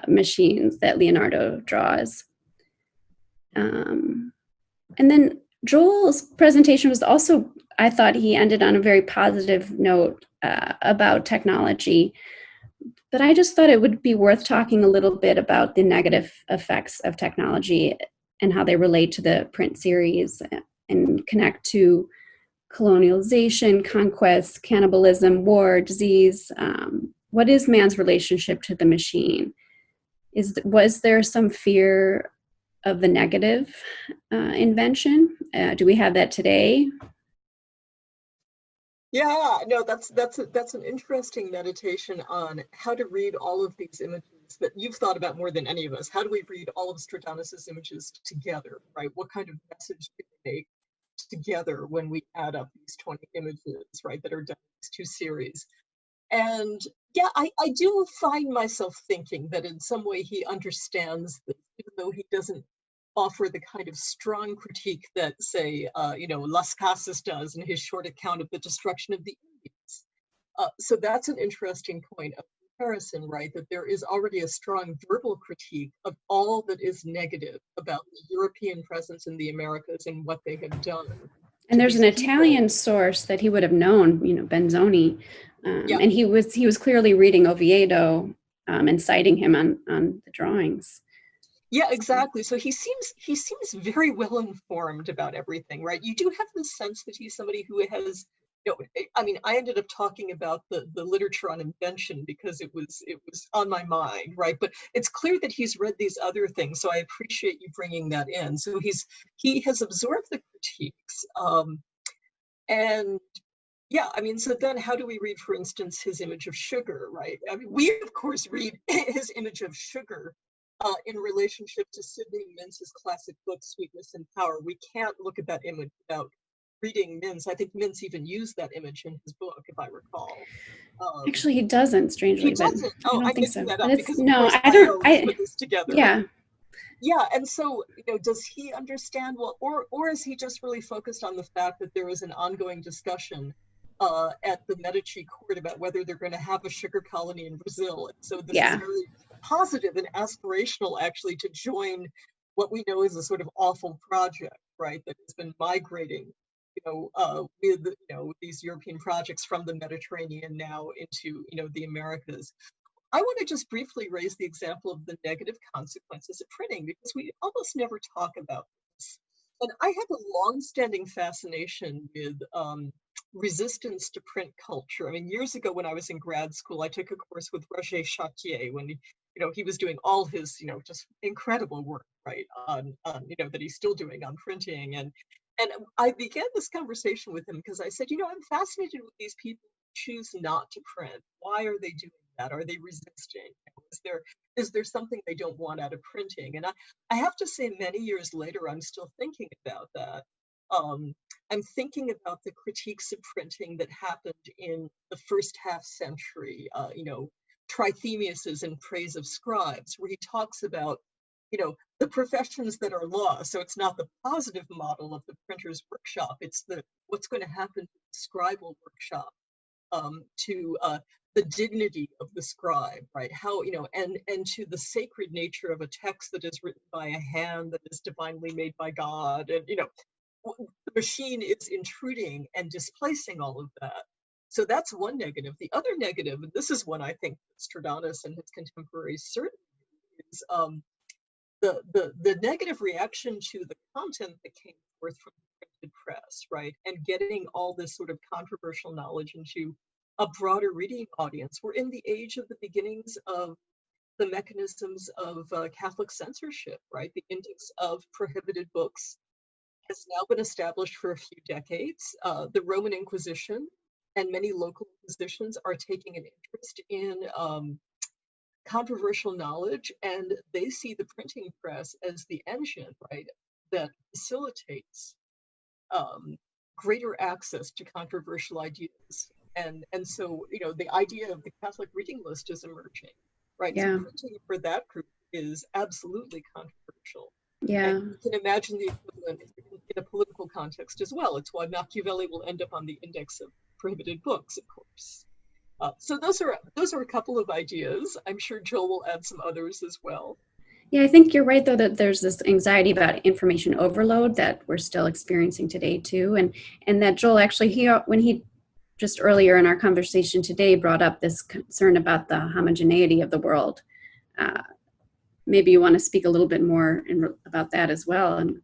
machines that Leonardo draws. And then Joel's presentation was also, I thought he ended on a very positive note about technology, but I just thought it would be worth talking a little bit about the negative effects of technology and how they relate to the print series and connect to colonialization, conquest, cannibalism, war, disease. What is man's relationship to the machine? Was there some fear of the negative invention? Do we have that today? Yeah, no, that's an interesting meditation on how to read all of these images that you've thought about more than any of us. How do we read all of Stradanus's images together, right? What kind of message do we make together when we add up these 20 images, right, that are done in these two series? And yeah, I do find myself thinking that in some way he understands this, even though he doesn't offer the kind of strong critique that, say, Las Casas does in his short account of the destruction of the Indians. So that's an interesting point of comparison, right? That there is already a strong verbal critique of all that is negative about the European presence in the Americas and what they have done. And there's an Italian source that he would have known, Benzoni, and he was clearly reading Oviedo and citing him on the drawings. Yeah, exactly. So he seems very well informed about everything, right? You do have the sense that he's somebody who has, I ended up talking about the literature on invention because it was on my mind, right? But it's clear that he's read these other things, so I appreciate you bringing that in. So he has absorbed the critiques, and yeah, so then how do we read, for instance, his image of sugar, right? We of course read his image of sugar in relationship to Sidney Mintz's classic book, Sweetness and Power. We can't look at that image without reading Mintz. I think Mintz even used that image in his book, if I recall. Actually, he doesn't, strangely. He doesn't? I don't think making so. that up because of no, course I don't. I put this together. Yeah. Yeah, and so, does he understand, well, or is he just really focused on the fact that there is an ongoing discussion at the Medici court about whether they're going to have a sugar colony in Brazil? And so this is very positive and aspirational, actually, to join what we know is a sort of awful project, right, that has been migrating, with these European projects from the Mediterranean now into, the Americas. I want to just briefly raise the example of the negative consequences of printing, because we almost never talk about this. And I have a long-standing fascination with resistance to print culture. Years ago when I was in grad school, I took a course with Roger Chartier when he was doing all his, just incredible work right, on that he's still doing on printing. And I began this conversation with him because I said, I'm fascinated with these people who choose not to print. Why are they doing that? Are they resisting? Is there something they don't want out of printing? And I have to say, many years later, I'm still thinking about that. I'm thinking about the critiques of printing that happened in the first half century, Trithemius's In Praise of Scribes, where he talks about, the professions that are lost. So it's not the positive model of the printer's workshop, it's what's going to happen to the scribal workshop, to the dignity of the scribe, right? How, and to the sacred nature of a text that is written by a hand that is divinely made by God. And, the machine is intruding and displacing all of that. So that's one negative. The other negative, and this is one I think Stradanus and his contemporaries certainly is, the negative reaction to the content that came forth from the printed press, right? And getting all this sort of controversial knowledge into a broader reading audience. We're in the age of the beginnings of the mechanisms of Catholic censorship, right? The index of prohibited books has now been established for a few decades. The Roman Inquisition and many local inquisitions are taking an interest in controversial knowledge, and they see the printing press as the engine, right, that facilitates greater access to controversial ideas. And so, the idea of the Catholic reading list is emerging, right? Yeah. So printing for that group is absolutely controversial. Yeah. And you can imagine the equivalent in a political context as well. It's why Machiavelli will end up on the index of prohibited books, of course. So those are a couple of ideas. I'm sure Joel will add some others as well. Yeah, I think you're right, though, that there's this anxiety about information overload that we're still experiencing today, too. And that Joel actually, when he just earlier in our conversation today brought up this concern about the homogeneity of the world. Maybe you want to speak a little bit more about that as well. And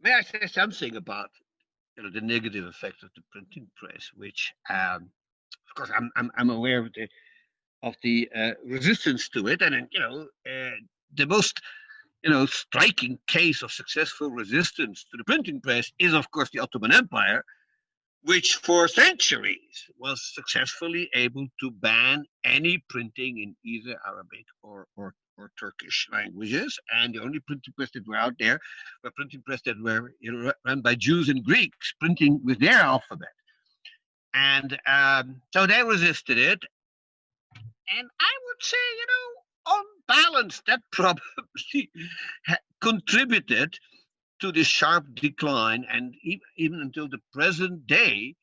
may I say something about the negative effects of the printing press, which, of course, I'm aware of the resistance to it, and the most striking case of successful resistance to the printing press is, of course, the Ottoman Empire, which for centuries was successfully able to ban any printing in either Arabic or Turkish languages. And the only printing press that were out there were printing press that were run by Jews and Greeks, printing with their alphabet. And so they resisted it. And I would say, on balance, that probably contributed to the sharp decline, and even until the present day,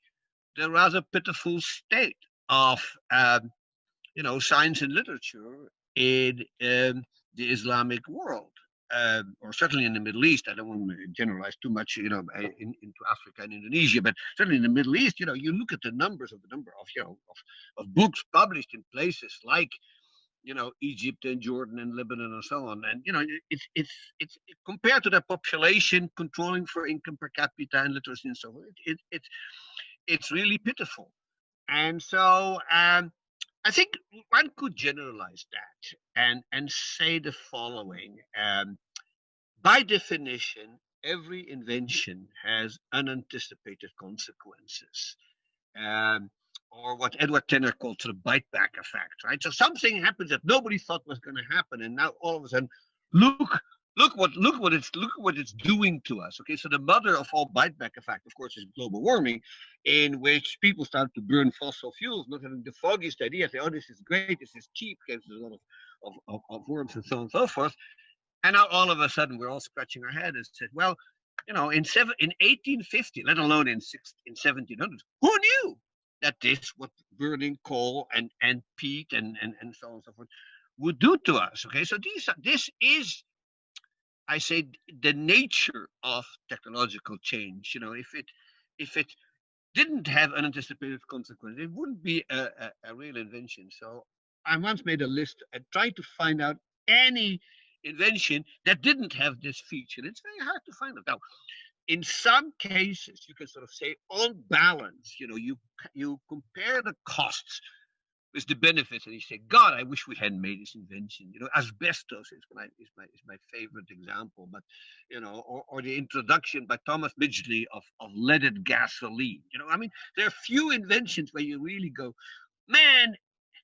the rather pitiful state of science and literature in the Islamic world, or certainly in the Middle East. I don't want to generalize too much, into Africa and Indonesia, but certainly in the Middle East, you look at the number of books published in places like Egypt and Jordan and Lebanon and so on. And, it's compared to the population controlling for income per capita and literacy and so on, it's really pitiful. And so I think one could generalize that and say the following. By definition, every invention has unanticipated consequences. Or what Edward Tenner called the bite back effect, right? So something happens that nobody thought was going to happen, and now all of a sudden, look what it's doing to us. Okay, so the mother of all bite back effect, of course, is global warming, in which people start to burn fossil fuels, not having the foggiest idea. Say, oh, this is great, this is cheap, because there's a lot of worms and so on and so forth. And now all of a sudden, we're all scratching our head and said, well, in 1850, let alone in 1700, who knew that this, what burning coal and peat and so on and so forth would do to us? Okay, so this is, I say, the nature of technological change. If it didn't have unanticipated consequences, it wouldn't be a real invention. So I once made a list and tried to find out any invention that didn't have this feature. It's very hard to find it now. In some cases, you can sort of say, on balance, you compare the costs with the benefits, and you say, God, I wish we hadn't made this invention. You know, asbestos is my favorite example, but or the introduction by Thomas Midgley of leaded gasoline. I mean, there are few inventions where you really go, man,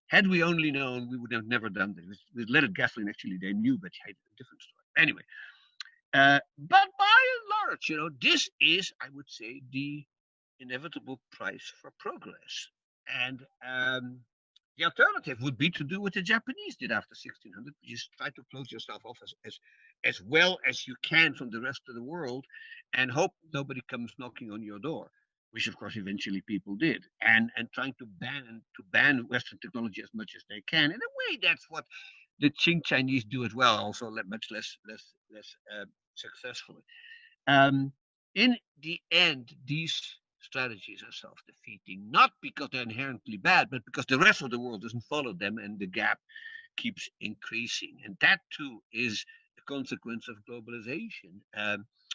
had we only known, we would have never done this. With leaded gasoline, actually, they knew, but had a different story. Anyway, but by and large, this is, I would say, the inevitable price for progress. And the alternative would be to do what the Japanese did after 1600. You just try to close yourself off as well as you can from the rest of the world and hope nobody comes knocking on your door, which of course eventually people did, and trying to ban Western technology as much as they can. In a way, that's what the Qing Chinese do as well, also much less successfully. In the end, these strategies are self-defeating, not because they're inherently bad, but because the rest of the world doesn't follow them and the gap keeps increasing. And that too is a consequence of globalization.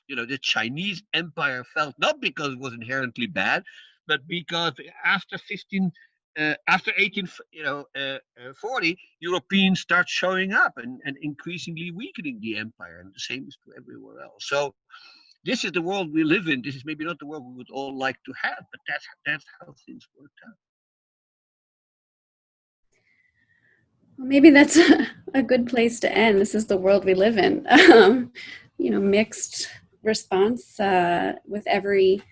The Chinese empire fell not because it was inherently bad, but because after 1840, Europeans start showing up and increasingly weakening the empire, and the same is true everywhere else. So this is the world we live in. This is maybe not the world we would all like to have, but that's how things worked out. Well, maybe that's a good place to end. This is the world we live in. Mixed response with every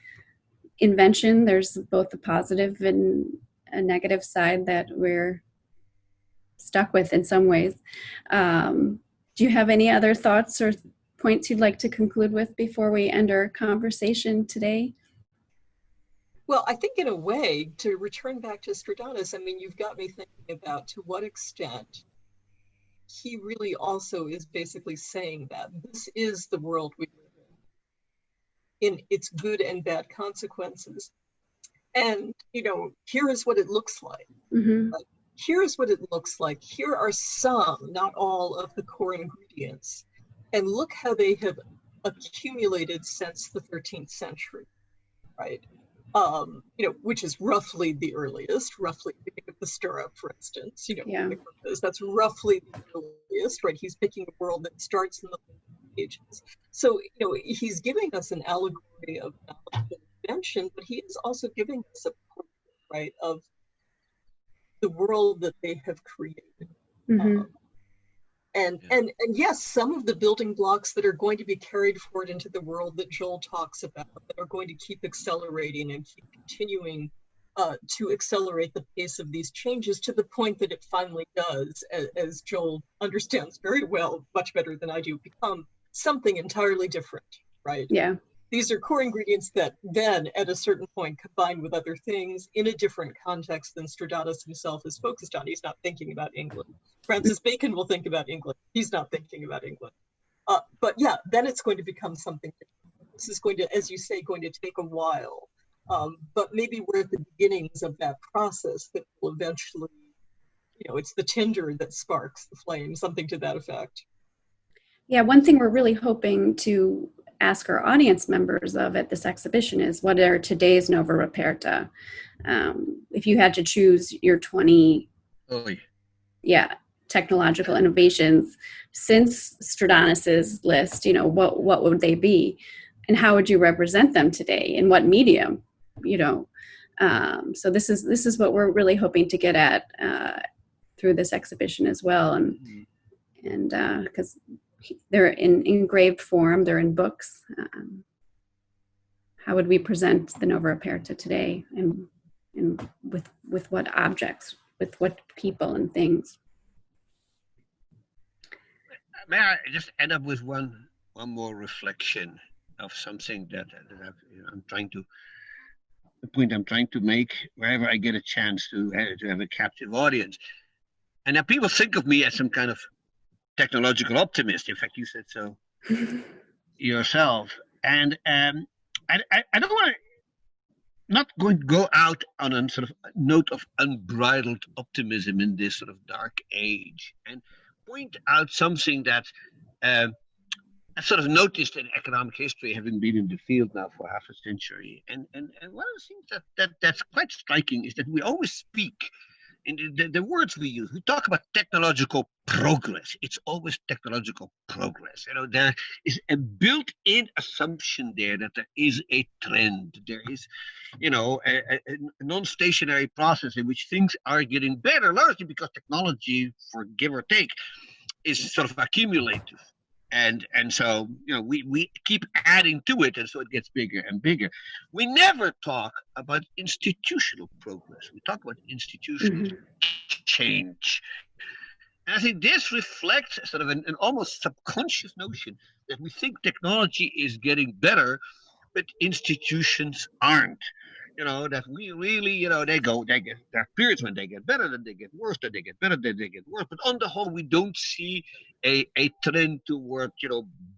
invention. There's both a positive and a negative side that we're stuck with in some ways. Do you have any other thoughts or points you'd like to conclude with before we end our conversation today? Well, I think in a way, to return back to Stradanus, I mean, you've got me thinking about to what extent he really also is basically saying that this is the world we live in its good and bad consequences. And, here is what it looks like. Mm-hmm. Here's what it looks like. Here are some, not all, of the core ingredients. And look how they have accumulated since the 13th century, right? Which is roughly the earliest, roughly the stirrup, for instance, that's roughly the earliest, right? He's picking a world that starts in the Middle Ages. So, he's giving us an allegory of invention, but he is also giving us a portrait, right, of the world that they have created. Mm-hmm. And yes, some of the building blocks that are going to be carried forward into the world that Joel talks about, that are going to keep accelerating and keep continuing to accelerate the pace of these changes to the point that it finally does, as Joel understands very well, much better than I do, become something entirely different, right? Yeah. These are core ingredients that then, at a certain point, combine with other things in a different context than Stradanus himself is focused on. He's not thinking about England. Francis Bacon will think about England. He's not thinking about England. But yeah, then it's going to become something different. This is going to, as you say, going to take a while. But maybe we're at the beginnings of that process that will eventually, it's the tinder that sparks the flame, something to that effect. Yeah, one thing we're really hoping to ask our audience members of at this exhibition is, what are today's Nova Reperta? If you had to choose your 20 technological innovations since Stradanus's list, what would they be? And how would you represent them today? In what medium? So this is what we're really hoping to get at through this exhibition as well. And because they're in engraved form, they're in books. How would we present the Nova Reperta today, and with what objects, with what people and things? May I just end up with one more reflection of something that I'm trying to, the point I'm trying to make wherever I get a chance to have a captive audience. And now people think of me as some kind of technological optimist. In fact, you said so yourself. And I don't want to, not going to go out on a sort of note of unbridled optimism in this sort of dark age, and point out something that I've sort of noticed in economic history, having been in the field now for half a century. And one of the things that's quite striking is that we always speak in the words we use. We talk about technological progress. It's always technological progress. There is a built-in assumption there that there is a trend. There is, a non-stationary process in which things are getting better, largely because technology, for give or take, is sort of accumulative. And so, we keep adding to it, and so it gets bigger and bigger. We never talk about institutional progress. We talk about institutional change. And I think this reflects sort of an almost subconscious notion that we think technology is getting better, but institutions aren't. That we really, there are periods when they get better, then they get worse, then they get better, then they get worse. But on the whole, we don't see a trend toward,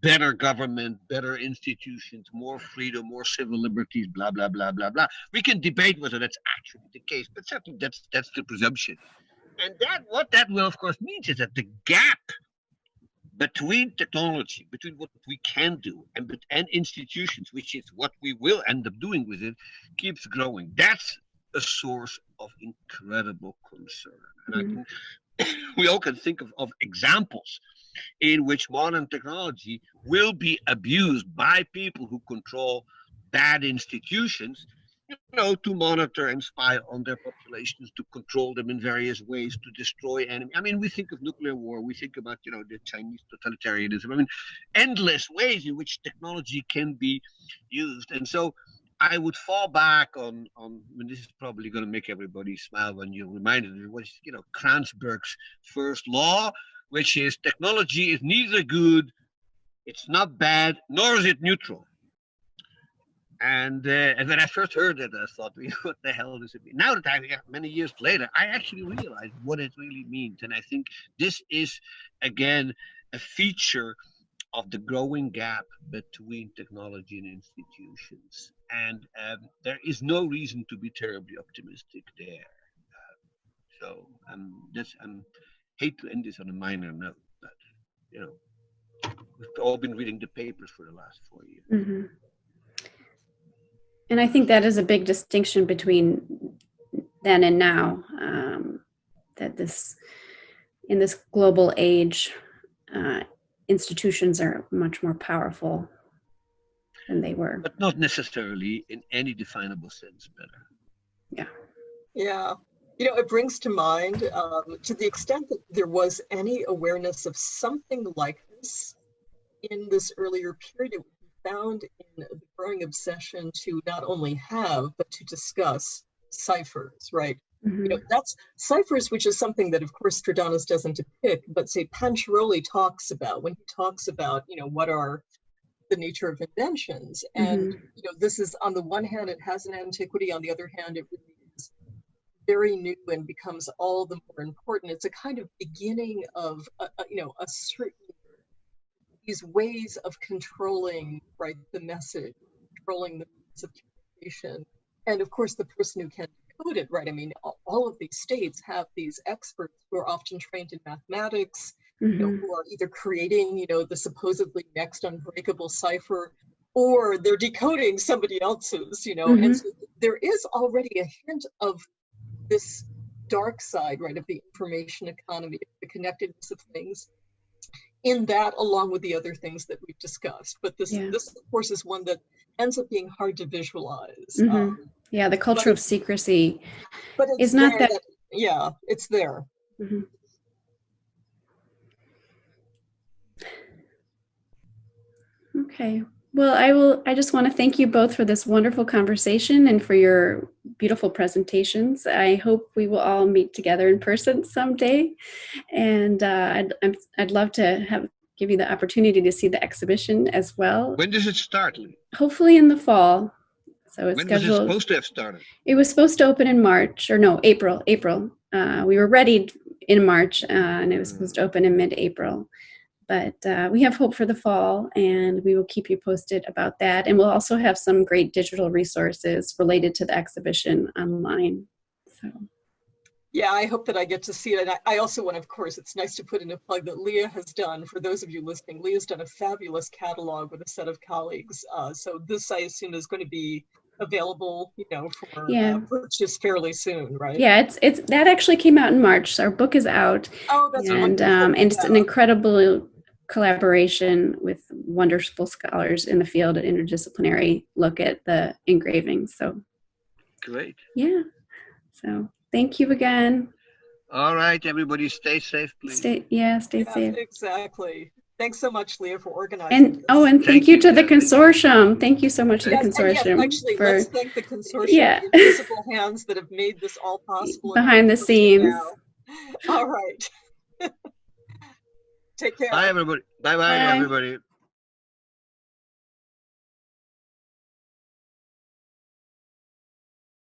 better government, better institutions, more freedom, more civil liberties, blah, blah, blah, blah, blah. We can debate whether that's actually the case, but certainly that's the presumption. And what that will, of course, means is that the gap between technology, between what we can do and institutions, which is what we will end up doing with it, keeps growing. That's a source of incredible concern. And we all can think of examples in which modern technology will be abused by people who control bad institutions, to monitor and spy on their populations, to control them in various ways, to destroy enemies. I mean, we think of nuclear war, we think about, the Chinese totalitarianism. I mean, endless ways in which technology can be used. And so I would fall back on this is probably going to make everybody smile when you reminded me, what is, Kranzberg's first law, which is technology is neither good, it's not bad, nor is it neutral. And when I first heard it, I thought, what the hell does it mean? Now that many years later, I actually realized what it really means. And I think this is, again, a feature of the growing gap between technology and institutions. And there is no reason to be terribly optimistic there. So I hate to end this on a minor note, but, we've all been reading the papers for the last 4 years. Mm-hmm. And I think that is a big distinction between then and now, that in this global age, institutions are much more powerful than they were. But not necessarily in any definable sense better. Yeah. Yeah. It brings to mind, to the extent that there was any awareness of something like this in this earlier period, it found in the growing obsession to not only have, but to discuss ciphers, right? Mm-hmm. That's ciphers, which is something that, of course, Stradanus doesn't depict, but say Panciaroli talks about when he talks about, what are the nature of inventions. And, this is, on the one hand, it has an antiquity. On the other hand, it really is very new and becomes all the more important. It's a kind of beginning of, a certain these ways of controlling, right, the message, controlling the means of communication. And of course, the person who can decode it, right? I mean, all of these states have these experts who are often trained in mathematics, who are either creating, the supposedly next unbreakable cipher, or they're decoding somebody else's, and so there is already a hint of this dark side, right, of the information economy, the connectedness of things, in that, along with the other things that we've discussed. But this, of course, is one that ends up being hard to visualize. The culture of secrecy but is not that. It's there. Mm-hmm. Okay. Well, I just want to thank you both for this wonderful conversation and for your beautiful presentations. I hope we will all meet together in person someday. And I'd love to give you the opportunity to see the exhibition as well. When does it start, Lee? Hopefully in the fall. So it's when scheduled. Was it supposed to have started? It was supposed to open in March, or no, April. We were ready in March, and it was supposed to open in mid-April. But we have hope for the fall, and we will keep you posted about that. And we'll also have some great digital resources related to the exhibition online. So, yeah, I hope that I get to see it. And I also want, of course, it's nice to put in a plug that Leah has done. For those of you listening, Leah's done a fabulous catalog with a set of colleagues. So this, I assume, is going to be available, for Yeah. purchase fairly soon, right? Yeah, it's that actually came out in March. So our book is out. Oh, that's and wonderful. and it's an incredible collaboration with wonderful scholars in the field, an interdisciplinary look at the engraving. So Great. yeah. So thank you again. All right, everybody, stay safe, please. Stay safe. Exactly. Thanks so much, Leah, for organizing this. And thank you to the consortium. Thank you so much to the Yes, consortium. actually, let's thank the consortium, Yeah. the invisible hands that have made this all possible. Behind the scenes. All right. Take care. Bye, everybody. Bye, everybody.